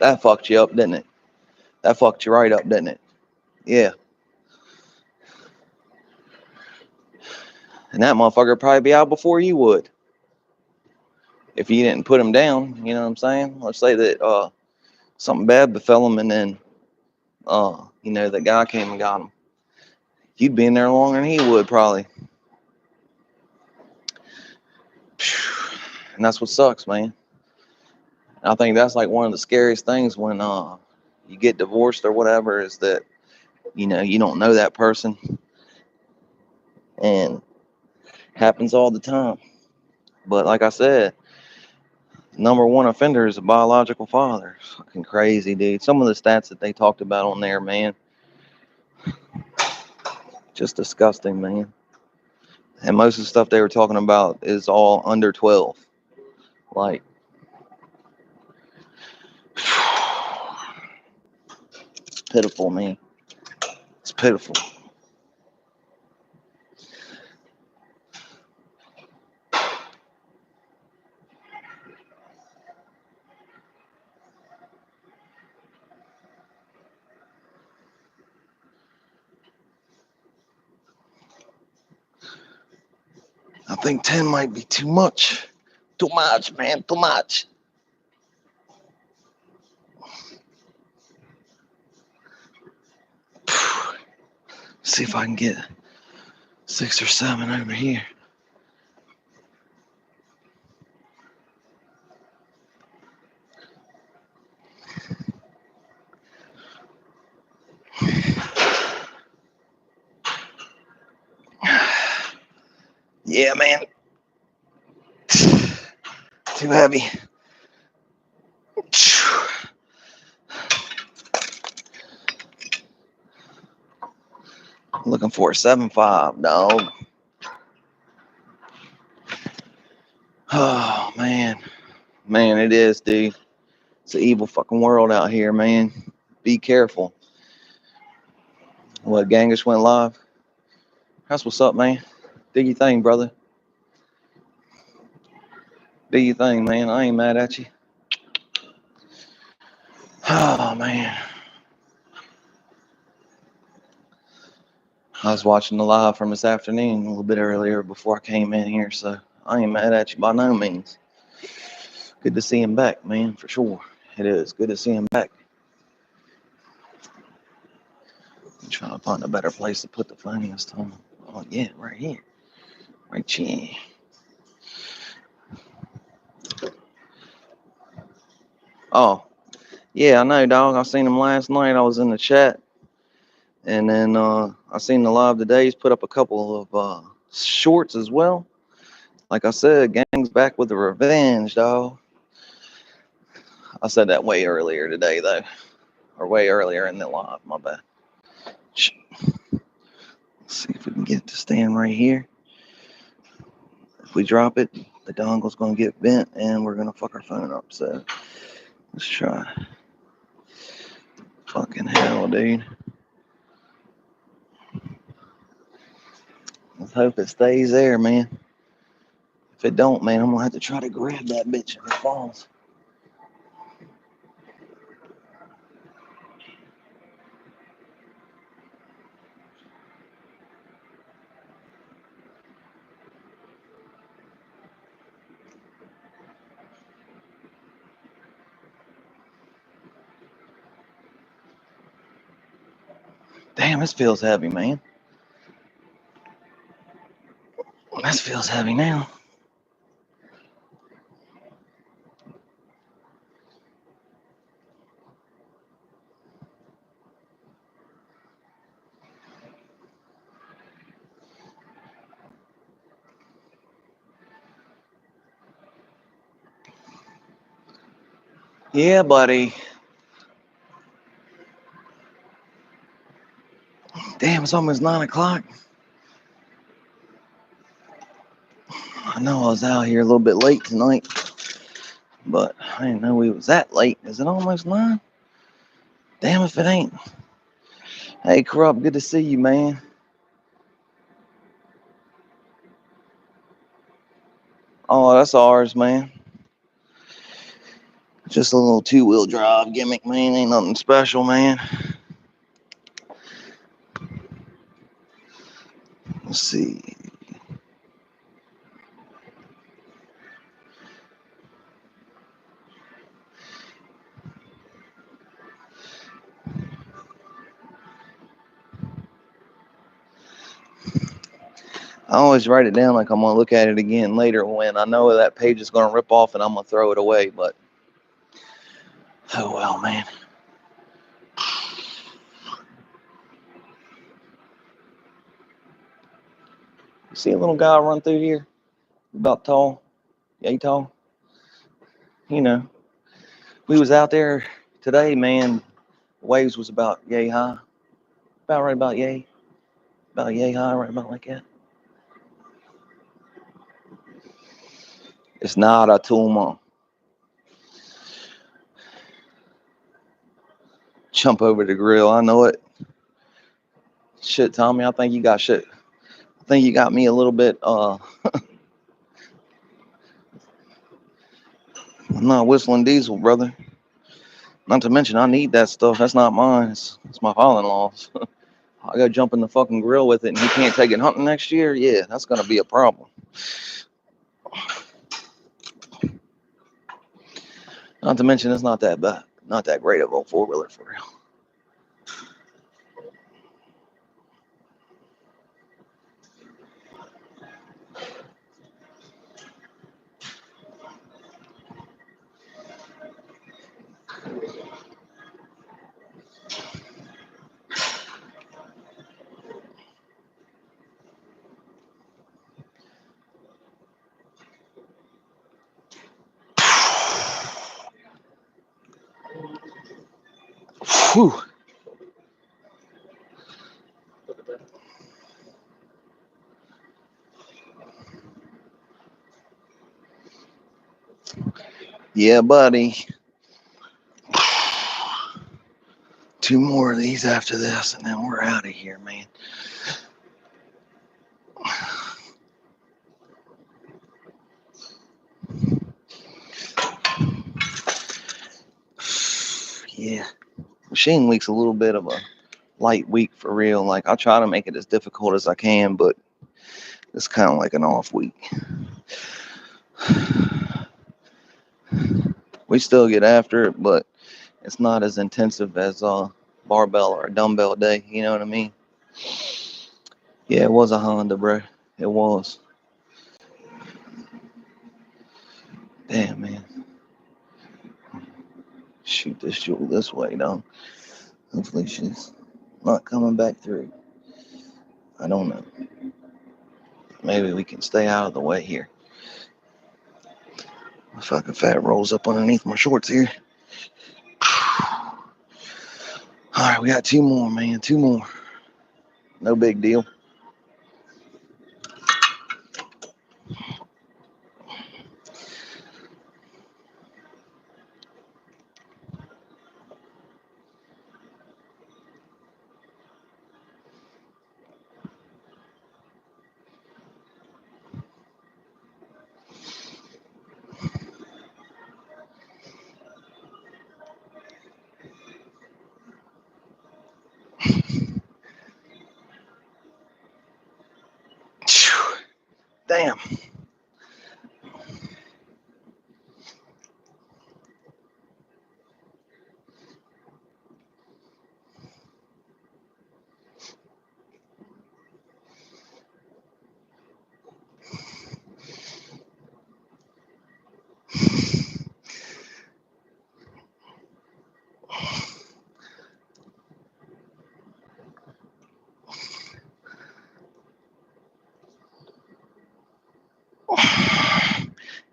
That fucked you up, didn't it? That fucked you right up, didn't it? Yeah. And that motherfucker would probably be out before you would. If you didn't put him down, you know what I'm saying? Let's say that something bad befell him, and then, the guy came and got him. You'd be in there longer than he would, probably. And that's what sucks, man. I think that's like one of the scariest things when you get divorced or whatever, is that, you don't know that person. And happens all the time. But like I said, number one offender is a biological father. It's fucking crazy, dude. Some of the stats that they talked about on there, man, just disgusting, man. And most of the stuff they were talking about is all under 12. Like, it's pitiful, man. It's pitiful. I think 10 might be too much. Too much, man. Too much. See if I can get 6 or 7 over here. Yeah, man. Too heavy. Looking for a 7.5, dog. Oh, man. Man, it is, dude. It's an evil fucking world out here, man. Be careful. What, Genghis went live? That's what's up, man. Do your thing, brother. Do your thing, man. I ain't mad at you. Oh, man. I was watching the live from this afternoon a little bit earlier before I came in here, so I ain't mad at you by no means. Good to see him back, man, for sure. It is good to see him back. I'm trying to find a better place to put the phone this time. Oh, yeah, right here. Right here. Oh, yeah, I know, dog. I seen him last night. I was in the chat. And then I seen the live today. He's put up a couple of shorts as well. Like I said, gang's back with the revenge, dog. I said that way earlier today, though. Or way earlier in the live, my bad. Let's see if we can get it to stand right here. If we drop it, the dongle's gonna get bent and we're gonna fuck our phone up. So let's try. Fucking hell, dude. Let's hope it stays there, man. If it don't, man, I'm gonna have to try to grab that bitch if it falls. Damn, this feels heavy, man. This feels heavy now. Yeah, buddy. Damn, it's almost 9 o'clock. I know I was out here a little bit late tonight, but I didn't know we was that late. Is it almost 9? Damn if it ain't. Hey, Corrupt, good to see you, man. Oh, that's ours, man. Just a little two-wheel drive gimmick, man. Ain't nothing special, man. Let's see. I always write it down like I'm going to look at it again later when I know that page is going to rip off and I'm going to throw it away, but oh well, man. You see a little guy run through here? About tall? Yay tall? You know. We was out there today, man. Waves was about yay high. About right about yay. About yay high, right about like that. It's not a tumor. Jump over the grill. I know it. Shit, Tommy, I think you got shit. I think you got me a little bit, I'm not whistling diesel, brother. Not to mention, I need that stuff. That's not mine. It's my father-in-law's. I gotta jump in the fucking grill with it and he can't take it hunting next year. Yeah, that's gonna be a problem. Not to mention, it's not that bad. Not that great of a four-wheeler for real. Whew. Yeah, buddy. 2 more of these after this, and then we're out of here, man. Yeah. Machine week's a little bit of a light week for real. Like, I try to make it as difficult as I can, but it's kind of like an off week. We still get after it, but it's not as intensive as a barbell or a dumbbell day. You know what I mean? Yeah, it was a Honda, bro. It was. Damn, man. Shoot this jewel this way, though. Hopefully she's not coming back through. I don't know. Maybe we can stay out of the way here. My fucking fat rolls up underneath my shorts here. All right, we got 2 more, man. 2 more. No big deal.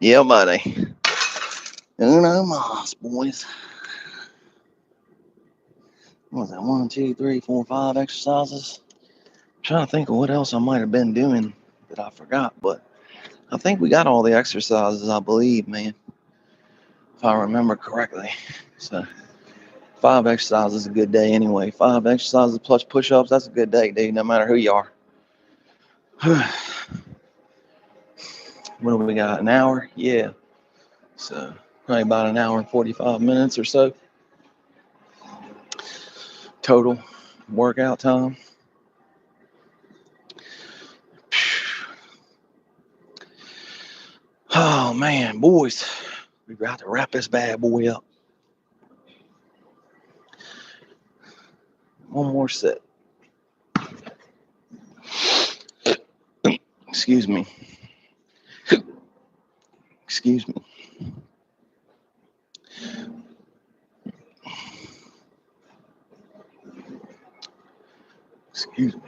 Yeah, buddy. Uno mas, boys. What was that? 1, 2, 3, 4, 5 exercises. I'm trying to think of what else I might have been doing that I forgot, but I think we got all the exercises, I believe, man. If I remember correctly. So 5 exercises is a good day anyway. 5 exercises plus push-ups, that's a good day, dude, no matter who you are. What do we got? An hour? Yeah. So probably about an hour and 45 minutes or so. Total workout time. Oh man, boys, we got to wrap this bad boy up. One more set. Excuse me. Excuse me. Excuse me.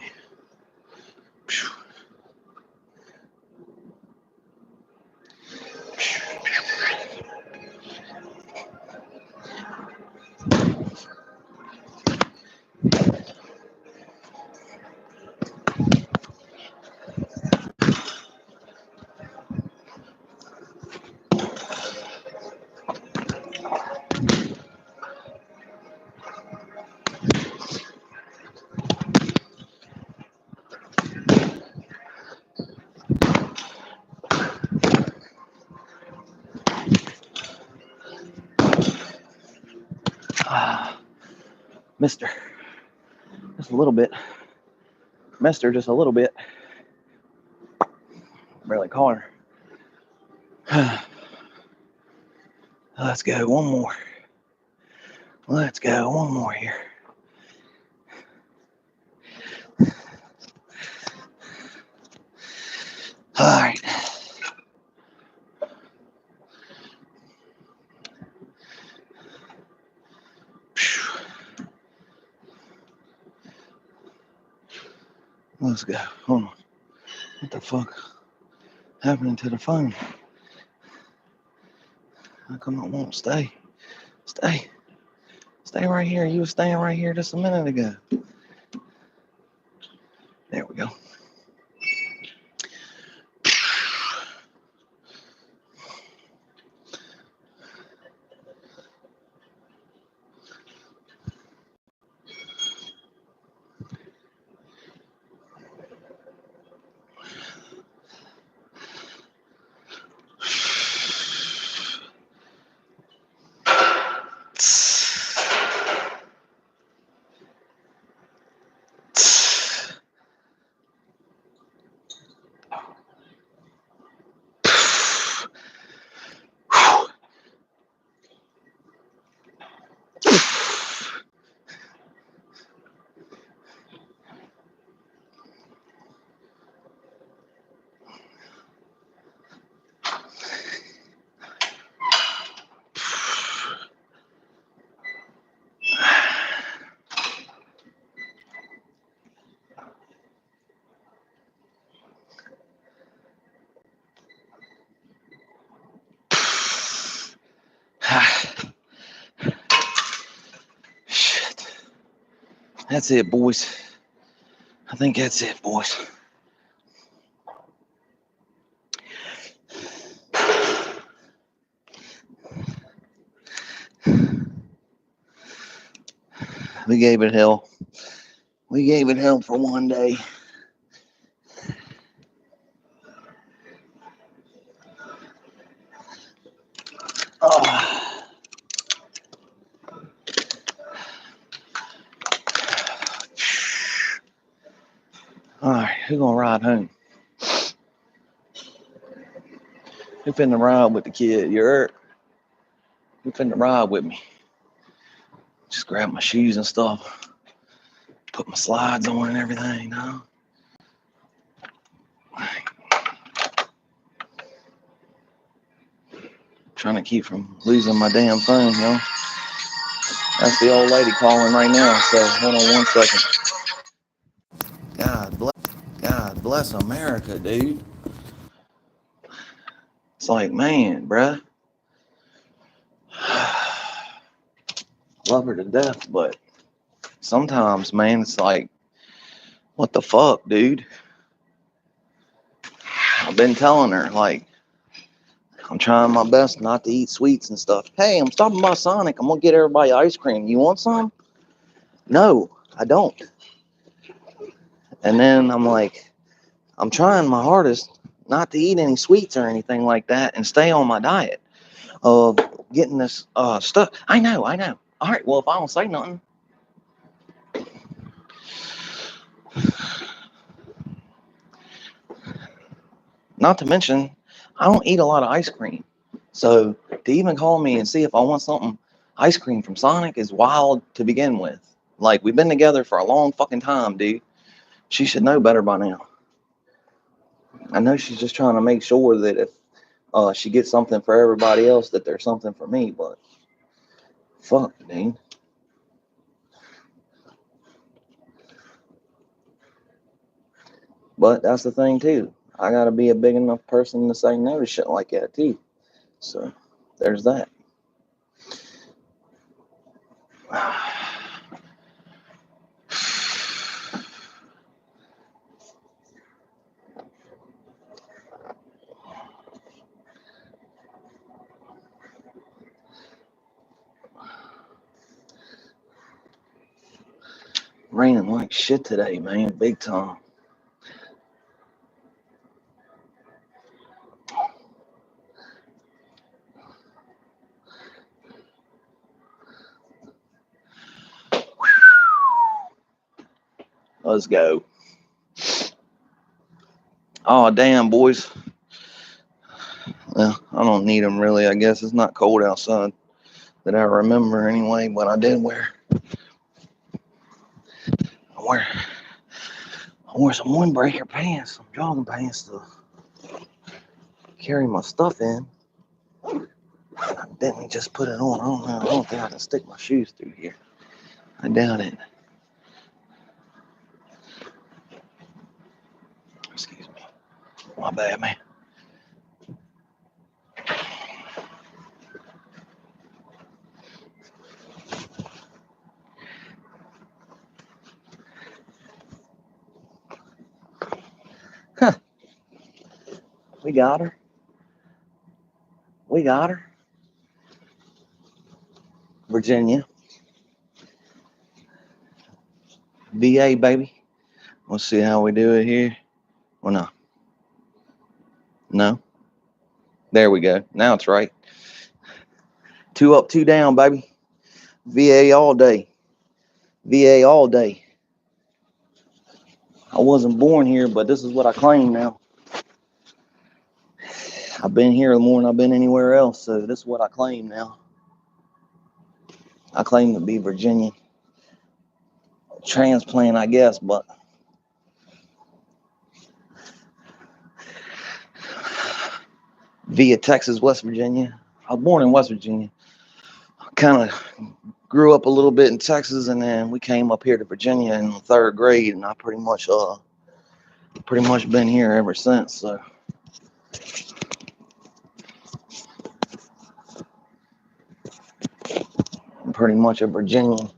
Mister, just a little bit. Mister, just a little bit. Barely calling her. Let's go. One more. Let's go. One more here. All right. Let's go. Hold on. What the fuck happening to the phone? How come it won't stay? Stay. Stay right here. You were staying right here just a minute ago. There we go. Shit. That's it, boys. I think that's it, boys. We gave it hell. We gave it hell for one day. Oh. All right, who's gonna ride home? Who finna ride with the kid? You heard? Who finna ride with me? Just grab my shoes and stuff. Put my slides on and everything, no? Trying to keep from losing my damn phone, you know? That's the old lady calling right now, so hold on one second. God bless America, dude. It's like, man, bruh. Love her to death, but sometimes, man, it's like, what the fuck, dude? I've been telling her, like, I'm trying my best not to eat sweets and stuff. Hey, I'm stopping by Sonic. I'm gonna get everybody ice cream. You want some? No, I don't. And then I'm like, I'm trying my hardest not to eat any sweets or anything like that and stay on my diet of getting this stuff. I know. All right, well, if I don't say nothing. Not to mention, I don't eat a lot of ice cream. So to even call me and see if I want something ice cream from Sonic is wild to begin with. Like, we've been together for a long fucking time, dude. She should know better by now. I know she's just trying to make sure that if she gets something for everybody else, that there's something for me, but fuck, dude. But that's the thing, too. I gotta be a big enough person to say no to shit like that, too. So, there's that. Raining like shit today, man. Big time. Let's go. Oh, damn, boys. Well, I don't need them really. I guess it's not cold outside that I remember anyway, but I did wear. I wore some windbreaker pants, some jogging pants to carry my stuff in. I didn't just put it on. I don't know. I don't think I can stick my shoes through here. I doubt it. Excuse me. My bad, man. Huh. We got her. We got her. Virginia. VA, baby. Let's see how we do it here. Well, no. No. There we go. Now it's right. 2 up, 2 down, baby. VA all day. VA all day. I wasn't born here, but this is what I claim now. I've been here more than I've been anywhere else, so this is what I claim now. I claim to be Virginian. Transplant, I guess, but via Texas, West Virginia. I was born in West Virginia. I kind of grew up a little bit in Texas, and then we came up here to Virginia in the 3rd grade, and I pretty much been here ever since. So I'm pretty much a Virginian.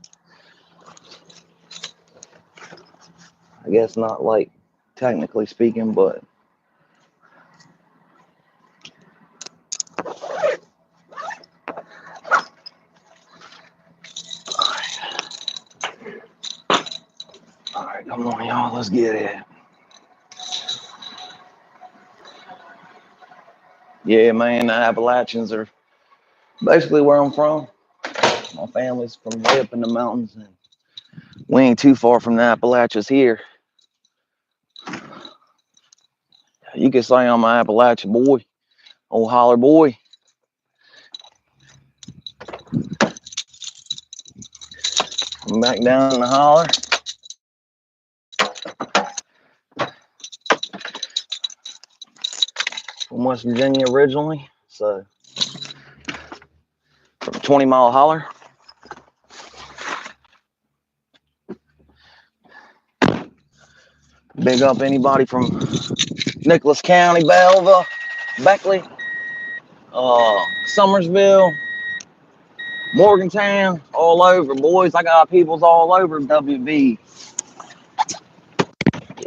I guess not like technically speaking, but all right, come on, y'all, let's get it. Yeah, man, the Appalachians are basically where I'm from. My family's from way up in the mountains, and we ain't too far from the Appalachians here. You can say I'm an Appalachian boy, old holler boy. I'm back down in the holler. From West Virginia originally, so from 20 Mile Holler. Big up anybody from Nicholas County, Belleville, Beckley. Summersville, Morgantown, all over, boys. I got peoples all over WB.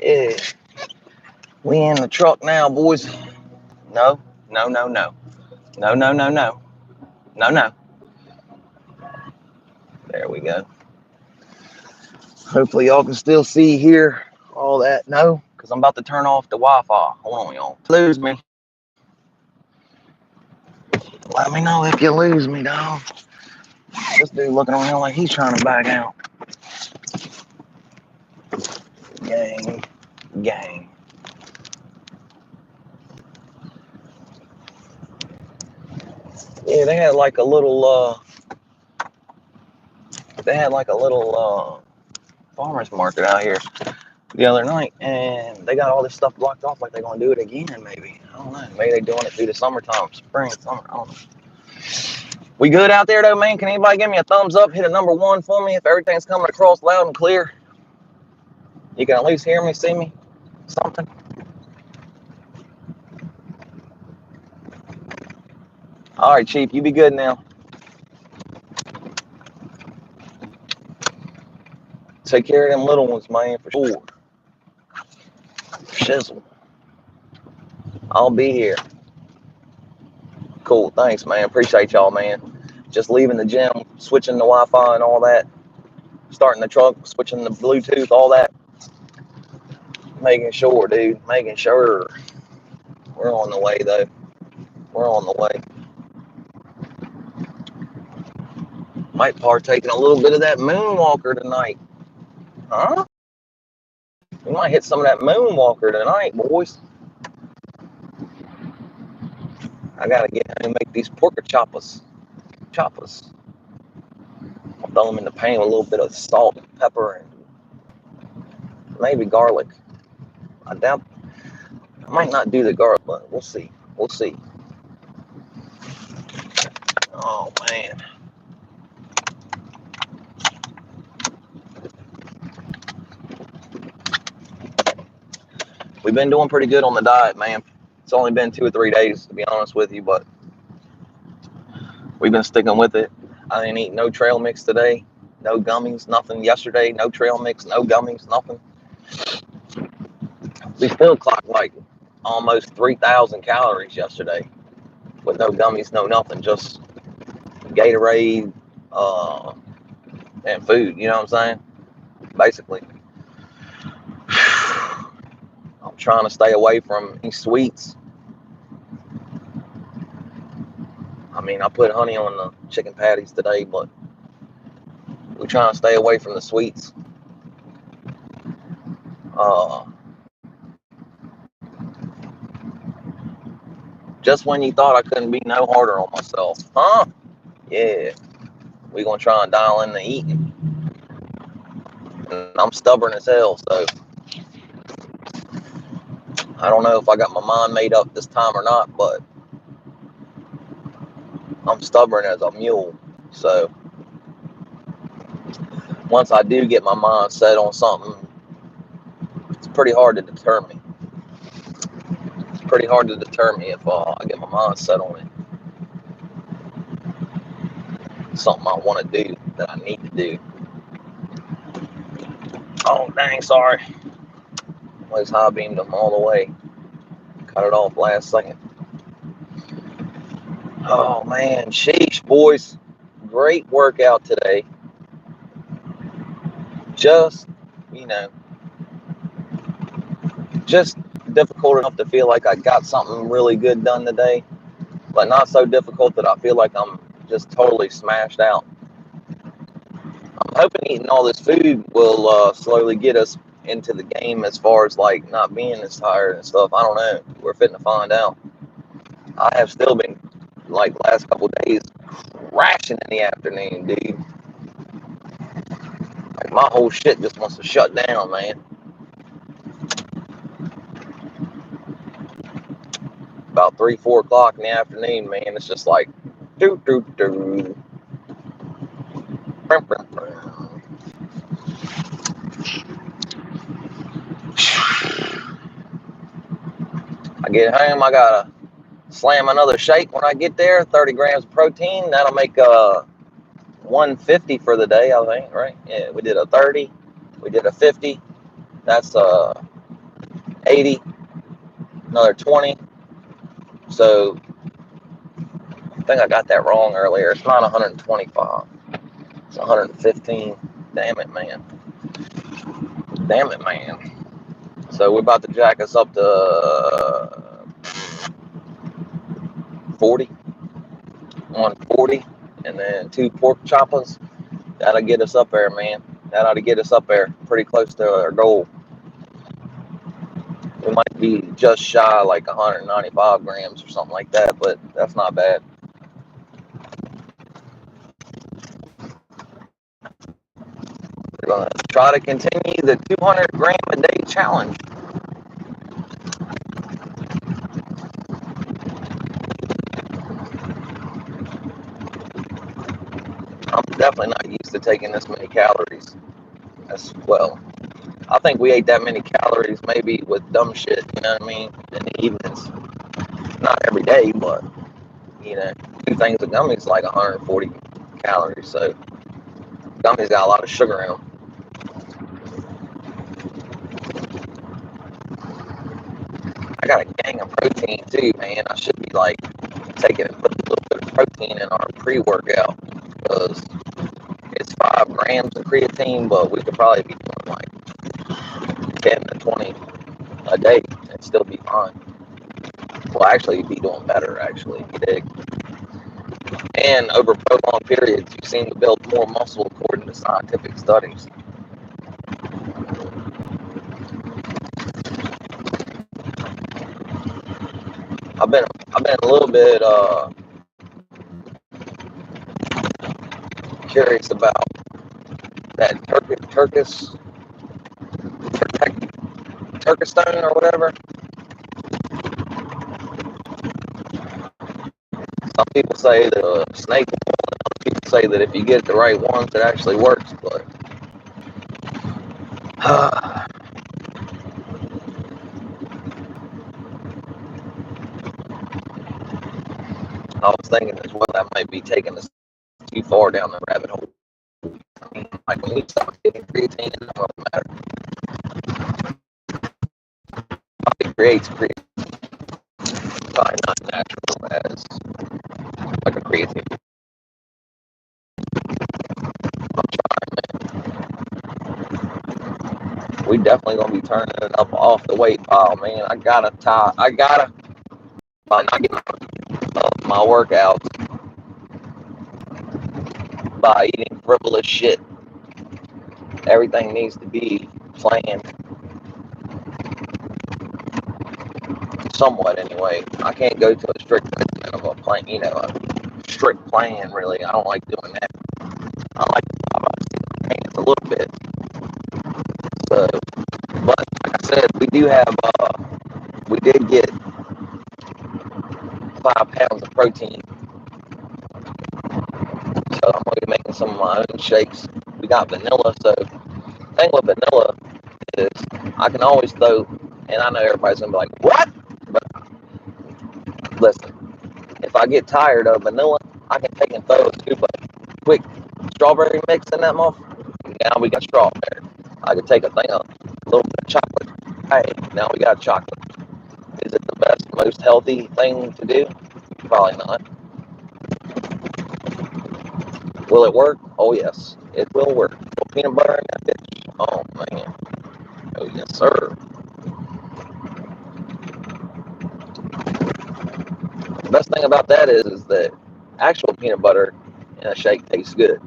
Yeah. We in the truck now, boys. No, no, no, no. No, no, no, no. No, no. There we go. Hopefully y'all can still see, hear all that. No, because I'm about to turn off the Wi-Fi. Hold on, y'all. Lose me. Let me know if you lose me, dog. This dude looking around like he's trying to back out. Gang. Gang. Yeah, they had like a little farmer's market out here the other night, and they got all this stuff blocked off like they're gonna do it again, maybe. I don't know. Maybe they're doing it through the summertime, spring, summer. I don't know. We good out there though, man? Can anybody give me a thumbs up? Hit a number 1 for me if everything's coming across loud and clear. You can at least hear me, see me, something. All right, Chief, you be good now. Take care of them little ones, man, for sure. Shizzle. I'll be here. Cool, thanks, man. Appreciate y'all, man. Just leaving the gym, switching the Wi-Fi and all that. Starting the truck, switching the Bluetooth, all that. Making sure, dude. Making sure. We're on the way, though. We're on the way. Might partake in a little bit of that Moonwalker tonight. Huh? We might hit some of that Moonwalker tonight, boys. I gotta get home and make these pork choppers. I'll throw them in the pan with a little bit of salt and pepper and maybe garlic. I doubt. I might not do the garlic, but we'll see. We'll see. Oh man. We've been doing pretty good on the diet, man. It's only been 2 or 3 days, to be honest with you, but we've been sticking with it. I didn't eat no trail mix today, no gummies, nothing yesterday, no trail mix, no gummies, nothing. We still clocked like almost 3,000 calories yesterday with no gummies, no nothing, just Gatorade and food, you know what I'm saying? Basically. I'm trying to stay away from any sweets. I mean, I put honey on the chicken patties today, but we're trying to stay away from the sweets. Just when you thought I couldn't be no harder on myself. Huh? Yeah. We're going to try and dial in the eating. And I'm stubborn as hell, so I don't know if I got my mind made up this time or not, but I'm stubborn as a mule. So once I do get my mind set on something, it's pretty hard to deter me. It's pretty hard to deter me if I get my mind set on it. It's something I want to do, that I need to do. Oh, dang, sorry. Always high beamed them all the way. Cut it off last second. Oh, man. Sheesh, boys. Great workout today. Just, just difficult enough to feel like I got something really good done today, but not so difficult that I feel like I'm just totally smashed out. I'm hoping eating all this food will slowly get us into the game as far as like not being as tired and stuff. I don't know. We're fitting to find out. I have still been, like, last couple of days crashing in the afternoon, dude. Like, my whole shit just wants to shut down, man. About 3, 4 o'clock in the afternoon, man, it's just like, doo doo doo. I get home, I gotta slam another shake when I get there. 30 grams of protein. That'll make 150 for the day, I think, right? Yeah, we did a 30. We did a 50. That's 80. Another 20. So I think I got that wrong earlier. It's not 125. It's 115. Damn it, man. Damn it, man. So we're about to jack us up to 40. 140. And then 2 pork choppers. That'll get us up there, man. That ought to get us up there pretty close to our goal. We might be just shy like 195 grams or something like that, but that's not bad. We're going to try to continue the 200 gram a day challenge. I'm definitely not used to taking this many calories as well. I think we ate that many calories maybe with dumb shit, you know what I mean, in the evenings. Not every day, but, you know, 2 things of gummies like 140 calories. So gummies got a lot of sugar in them. I got a gang of protein too, man. I should be like taking and putting a little bit of protein in our pre-workout because it's 5 grams of creatine, but we could probably be doing like 10 to 20 a day and still be fine. Well, actually, be doing better, actually, if you dig. And over prolonged periods, you seem to build more muscle according to scientific studies. I've been a little bit curious about that Turkestan or whatever. Some people say the snake oil, and other people say that if you get the right ones, it actually works. But I was thinking as well that might be taking us too far down the rabbit hole. I mean, like when we start getting creatine, it doesn't matter. It creates creatine, probably not natural as like a creatine. I'm trying, man. We definitely gonna be turning it up off the weight pile, man. I gotta by not getting my workouts by eating frivolous shit. Everything needs to be planned somewhat anyway. I can't go to a strict regimen of a plan, a strict plan really. I don't like doing that. I like to pop out my pants a little bit. So, but like I said, we did get 5 pounds of protein. So I'm gonna be making some of my own shakes. We got vanilla, so the thing with vanilla is I can always throw, and I know everybody's gonna be like, what? But listen, if I get tired of vanilla, I can take and throw a scoop of quick strawberry mix in that motherfucker. Now we got strawberry. I could take a little bit of chocolate. Hey, now we got chocolate. Is it the best, most healthy thing to do? Probably not. Will it work? Oh yes, it will work. Peanut butter in that bitch. Oh man. Oh yes, sir. The best thing about that is that actual peanut butter in a shake tastes good.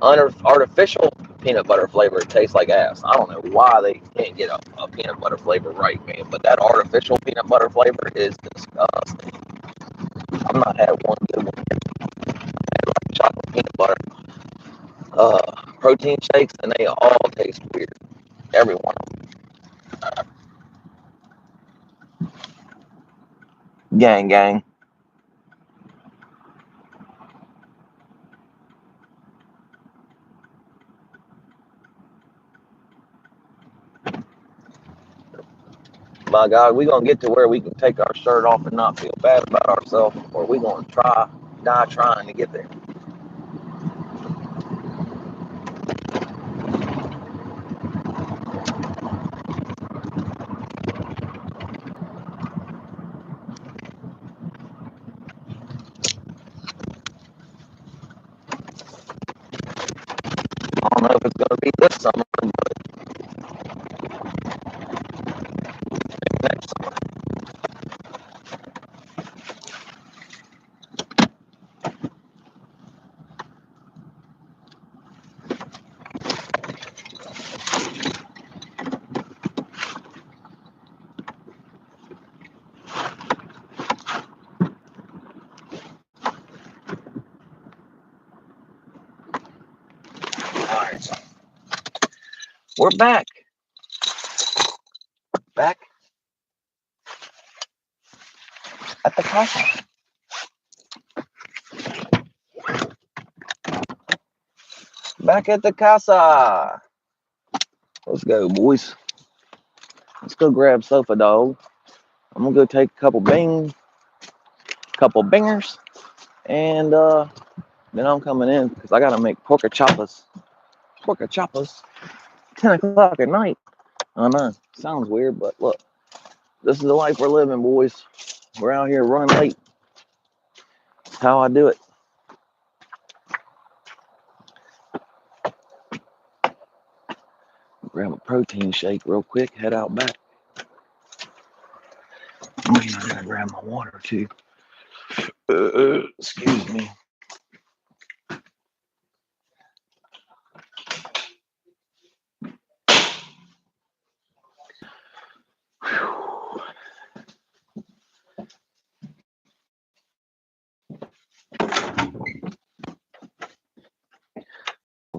Artificial peanut butter flavor tastes like ass. I don't know why they can't get a peanut butter flavor right, man. But that artificial peanut butter flavor is disgusting. I've not had one good one. I had like chocolate peanut butter protein shakes, and they all taste weird. Every one of them. Gang, gang. by God, we're going to get to where we can take our shirt off and not feel bad about ourselves, or we're going to die trying to get there. I don't know if it's going to be this summer, but next summer. All right, so we're back at the casa. Back at the casa. Let's go, boys. Let's go grab Sofa Dog. I'm gonna go take a couple bingers, and then I'm coming in because I gotta make pork choppers. 10 o'clock at night. I know, sounds weird, but look, this is the life we're living, boys. We're out here running late. That's how I do it. Grab a protein shake real quick, head out back. I gotta grab my water too. Excuse me.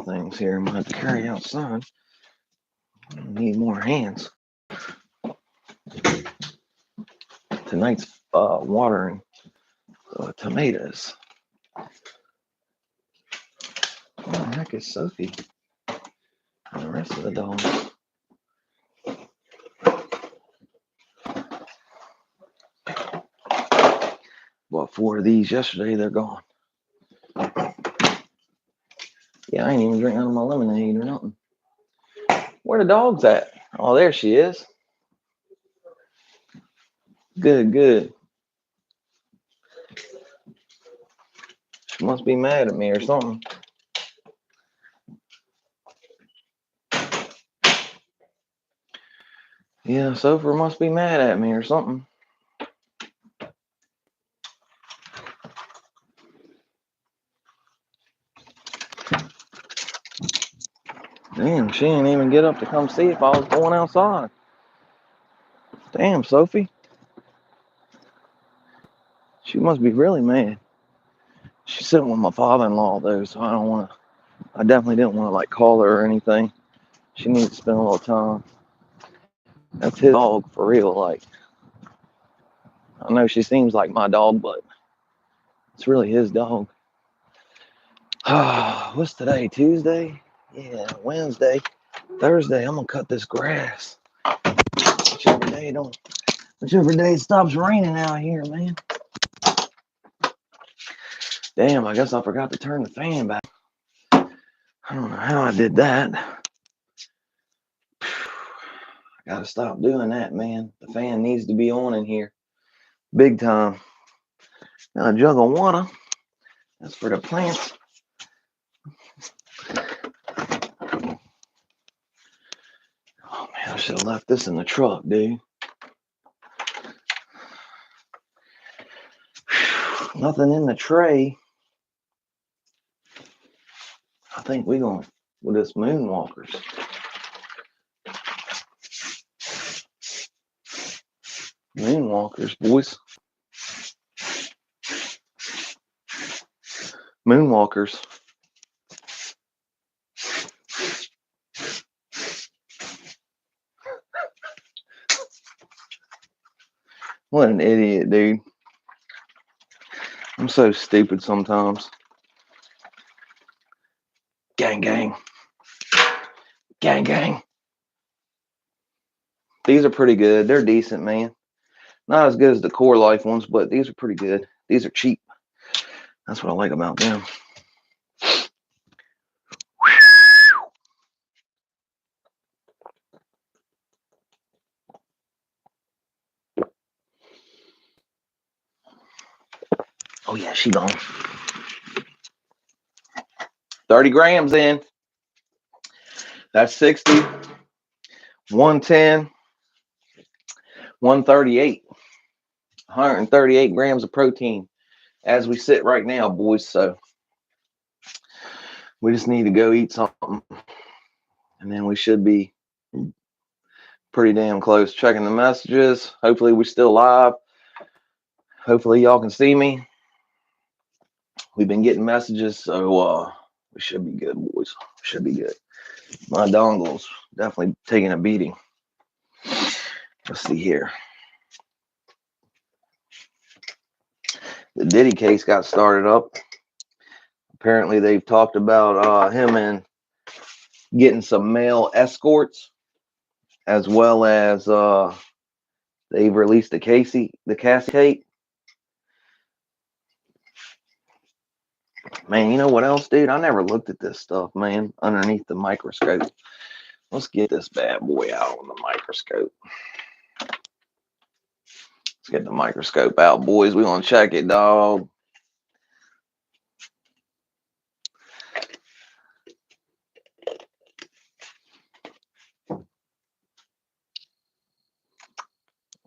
Things here I'm gonna have to carry outside. I need more hands. Tonight's watering tomatoes. Where the heck is Sophie and the rest of the dogs? Bought 4 of these yesterday, they're gone. Yeah, I ain't even drinking out of my lemonade or nothing. Where the dog's at? Oh, there she is. Good. She must be mad at me or something. Yeah, Sophie must be mad at me or something. Damn, she didn't even get up to come see if I was going outside. Damn, Sophie. She must be really mad. She's sitting with my father-in-law though, so I definitely didn't want to like call her or anything. She needs to spend a little time. That's his dog for real. Like, I know she seems like my dog, but it's really his dog. What's today? Tuesday? Yeah, Wednesday. Thursday, I'm gonna cut this grass. Whichever day it stops raining out here, man. Damn, I guess I forgot to turn the fan back. I don't know how I did that. I gotta stop doing that, man. The fan needs to be on in here. Big time. Got a jug of water. That's for the plants. Oh man, I should have left this in the truck, dude. Nothing in the tray. I think we're going with this Moonwalkers. Moonwalkers, boys. Moonwalkers. What an idiot, dude. I'm so stupid sometimes. Gang. These are pretty good. They're decent, man. Not as good as the Core Life ones, but these are pretty good. These are cheap. That's what I like about them. Oh yeah, she gone. 30 grams in. That's 60, 110, 138. 138 grams of protein as we sit right now, boys. So we just need to go eat something. And then we should be pretty damn close. Checking the messages. Hopefully we're still live. Hopefully y'all can see me. We've been getting messages, so we should be good, boys. Should be good. My dongle's definitely taking a beating. Let's see here. The Diddy case got started up. Apparently they've talked about him and getting some male escorts, as well as they've released the Cassie tape. Man, you know what else, dude? I never looked at this stuff, man, underneath the microscope. Let's get this bad boy out on the microscope. Let's get the microscope out, boys. We want to check it, dog.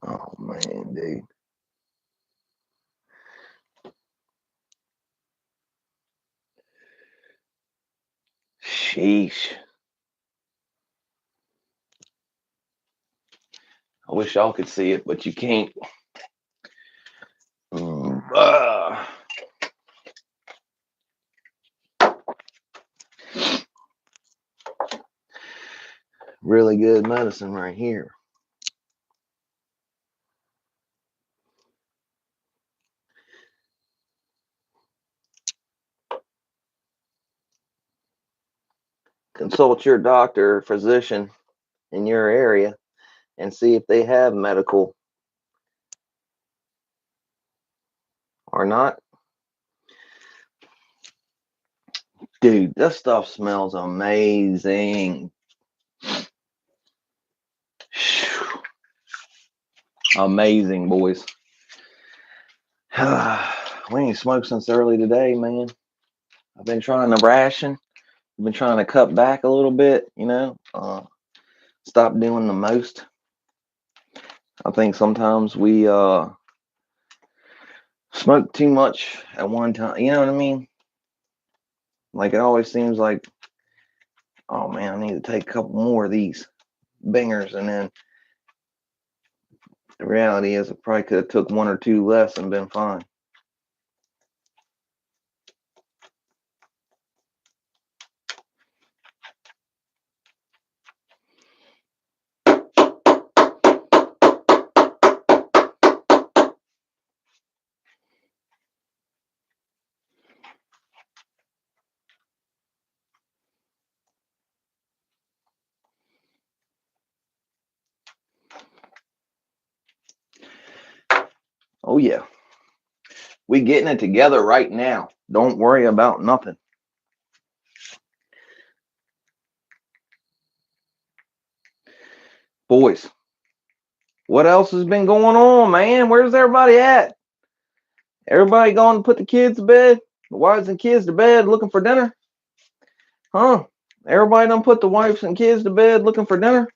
Oh, man, dude. Sheesh. I wish y'all could see it, but you can't. Really good medicine right here. Consult your doctor or physician in your area and see if they have medical or not. Dude, this stuff smells amazing. Amazing, boys. We ain't smoked since early today, man. I've been trying to ration. I've been trying to cut back a little bit, you know. Stop doing the most. I think sometimes we smoke too much at one time. You know what I mean? Like it always seems like, oh man, I need to take a couple more of these bingers, and then the reality is I probably could have took one or two less and been fine. Oh yeah. We getting it together right now. Don't worry about nothing. Boys, what else has been going on, man? Where's everybody at? Everybody going to put the kids to bed? The wives and kids to bed looking for dinner? Huh? Everybody done put the wives and kids to bed looking for dinner?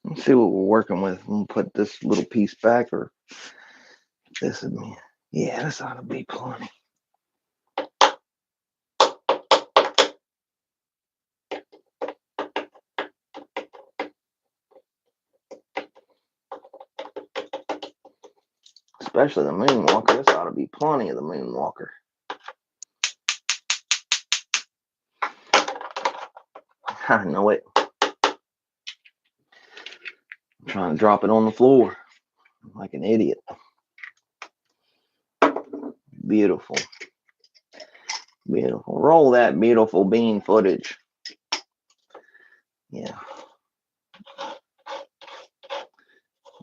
Let's see what we're working with. I'm gonna put this little piece back, or this is me. Yeah, this ought to be plenty. Especially the Moonwalker. This ought to be plenty of the Moonwalker. I know it. I'm trying to drop it on the floor like an idiot. Beautiful. Beautiful. Roll that beautiful bean footage. Yeah.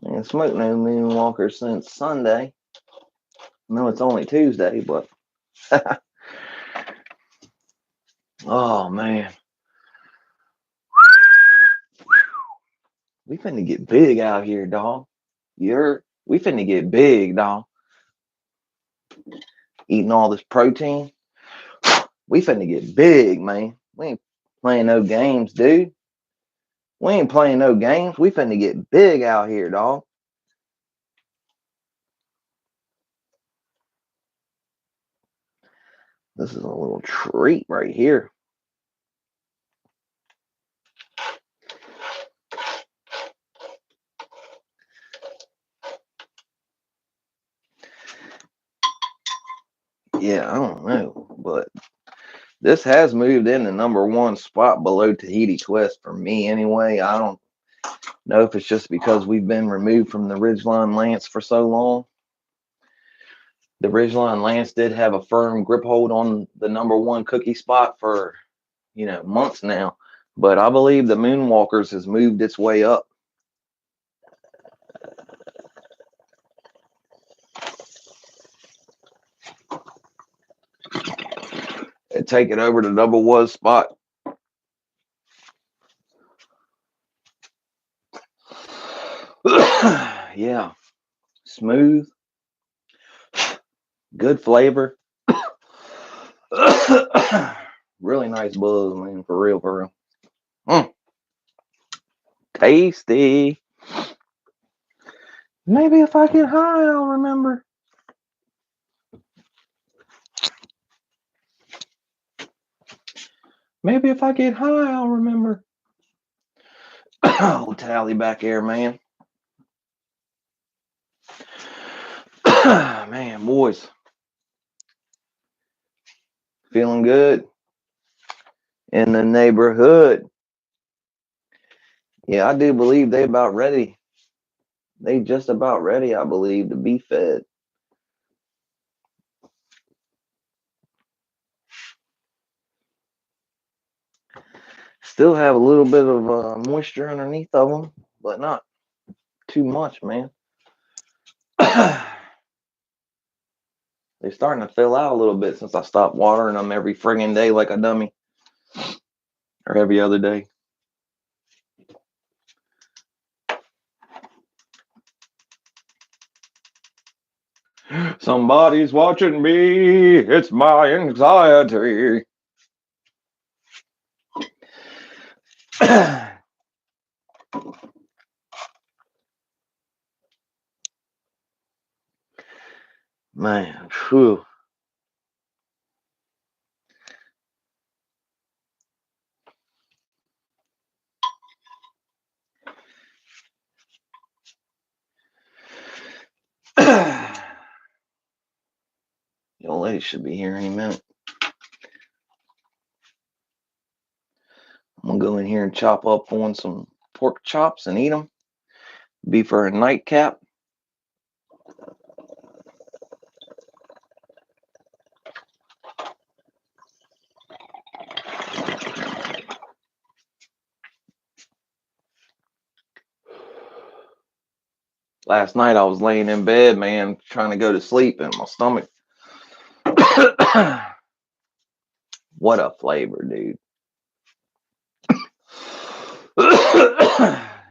Man, smoked no moonwalker since Sunday. No, it's only Tuesday, but oh man. We finna get big out here, dog. We finna get big, dog. Eating all this protein. We finna get big, man. We ain't playing no games, dude. We ain't playing no games. We finna get big out here, dog. This is a little treat right here. Yeah, I don't know, but this has moved in the #1 spot below Tahiti Twist for me anyway. I don't know if it's just because we've been removed from the Ridgeline Lance for so long. The Ridgeline Lance did have a firm grip hold on the #1 cookie spot for, months now. But I believe the Moonwalkers has moved its way up. And take it over to #1 spot. Yeah. Smooth. Good flavor. Really nice buzz, man. For real, for real. Tasty. Maybe if I get high, I'll remember. Maybe if I get high, I'll remember. Oh, tally back here, man. Man, boys. Feeling good in the neighborhood. Yeah, I do believe they about ready. They just about ready, I believe, to be fed. Still have a little bit of moisture underneath of them, but not too much, man. They're starting to fill out a little bit since I stopped watering them every friggin' day like a dummy. Or every other day. Somebody's watching me. It's my anxiety. Man, phew. The old lady should be here any minute. I'm gonna go in here and chop up on some pork chops and eat them. Be for a nightcap. Last night I was laying in bed, man, trying to go to sleep, and my stomach. What a flavor, dude.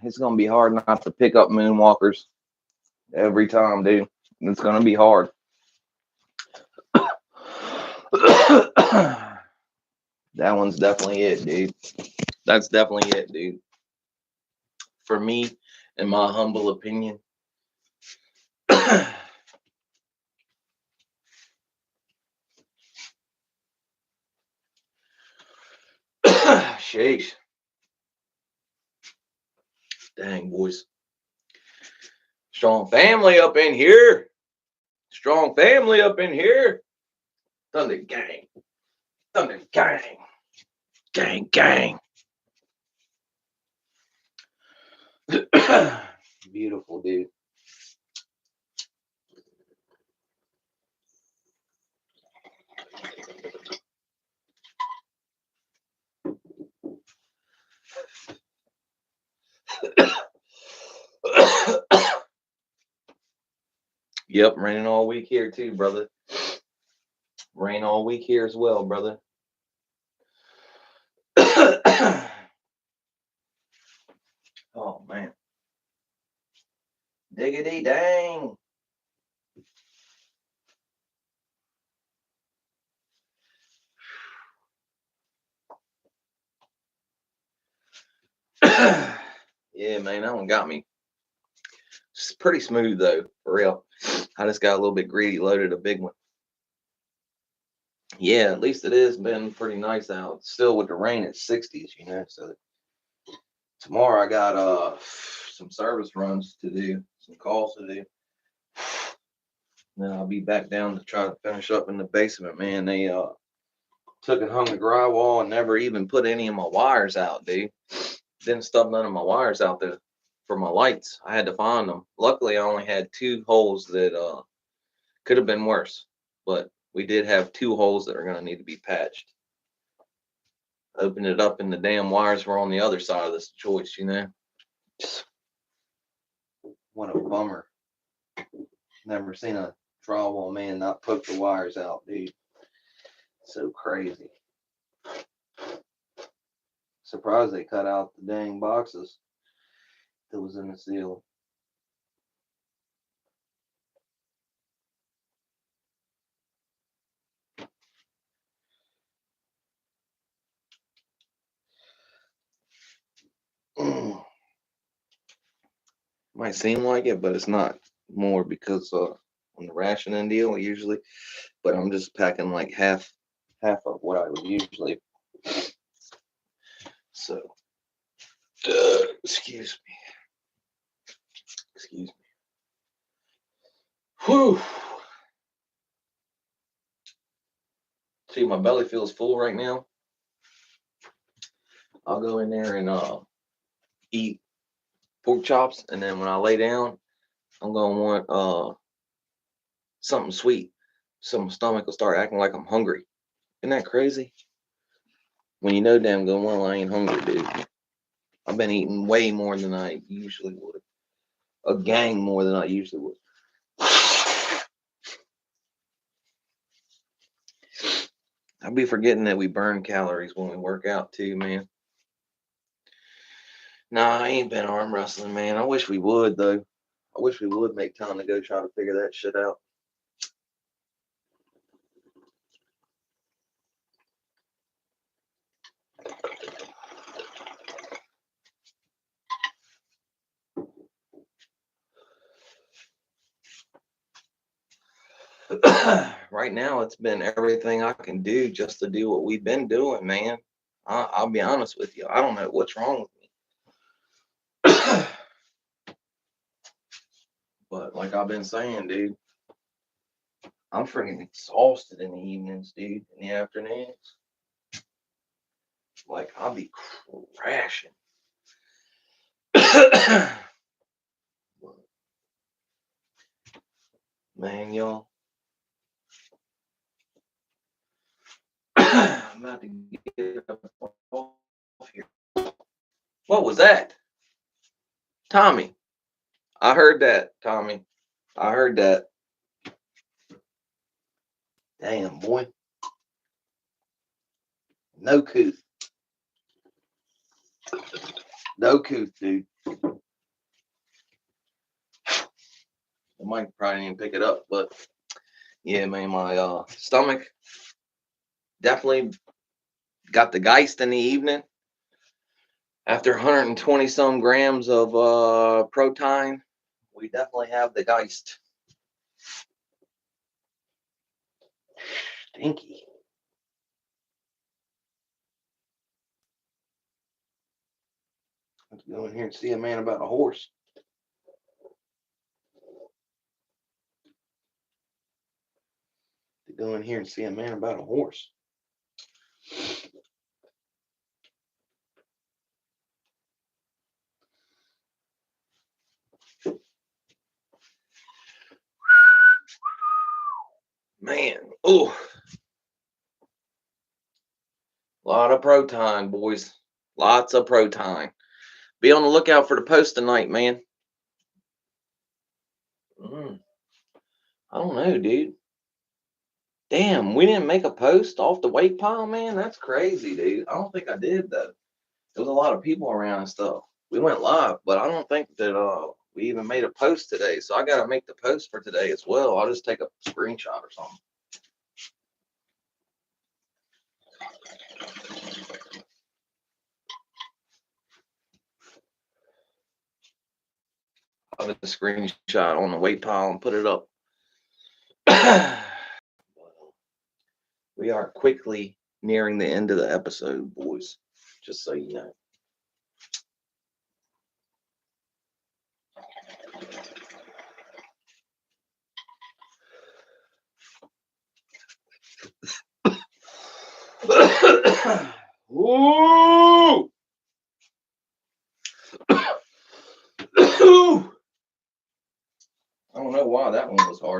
It's gonna be hard not to pick up Moonwalkers every time, dude. It's gonna be hard. That one's definitely it, dude. That's definitely it, dude. For me, in my humble opinion. Sheesh. Dang, boys. Strong family up in here. Strong family up in here. Thunder gang. Thunder gang. Gang, gang. Beautiful, dude. Yep, raining all week here too, brother. Rain all week here as well, brother. Oh man. Diggity dang. Yeah, man, that one got me. It's pretty smooth though, for real. I just got a little bit greedy, loaded a big one. Yeah, at least it has been pretty nice out. Still with the rain, it's 60s, you know. So tomorrow I got some service runs to do, some calls to do. Then I'll be back down to try to finish up in the basement, man. They took and hung the drywall and never even put any of my wires out, dude. Didn't stub none of my wires out there for my lights. I had to find them. Luckily, I only had 2 holes that could have been worse, but we did have 2 holes that are going to need to be patched. Opened it up and the damn wires were on the other side of this choice, you know. What a bummer. Never seen a drywall man not poke the wires out, dude. So crazy. Surprised they cut out the dang boxes that was in the ceiling. Might seem like it, but it's not. More because on the rationing deal usually, but I'm just packing like half of what I would usually. So, excuse me. Whew. See, my belly feels full right now. I'll go in there and eat pork chops, and then when I lay down, I'm gonna want something sweet. So my stomach will start acting like I'm hungry. Isn't that crazy? When you know damn good well I ain't hungry, dude. I've been eating way more than I usually would. A gang more than I usually would. I'll be forgetting that we burn calories when we work out too, man. Nah, I ain't been arm wrestling, man. I wish we would though. I wish we would make time to go try to figure that shit out. Right now, it's been everything I can do just to do what we've been doing, man. I'll be honest with you. I don't know what's wrong with me. But like I've been saying, dude, I'm freaking exhausted in the evenings, dude. In the afternoons, like I'll be crashing. Man, y'all, I'm about to get up off here. What was that, Tommy? I heard that, Tommy. I heard that. Damn, boy. No couth. No couth, dude. The mic probably didn't pick it up, but yeah, man, my stomach definitely got the geist in the evening. After 120 some grams of protein, we definitely have the geist. Stinky. Let's go in here and see a man about a horse. To go in here and see a man about a horse. Man, oh, a lot of protein, boys. Lots of protein. Be on the lookout for the post tonight, man. I don't know, dude. Damn, we didn't make a post off the weight pile, man. That's crazy, dude. I don't think I did though. There was a lot of people around and stuff. We went live, but I don't think that we even made a post today. So I gotta make the post for today as well. I'll just take a screenshot or something. I'll get the screenshot on the weight pile and put it up. We are quickly nearing the end of the episode, boys. Just so you know. Woo! I don't know why that one was harsh.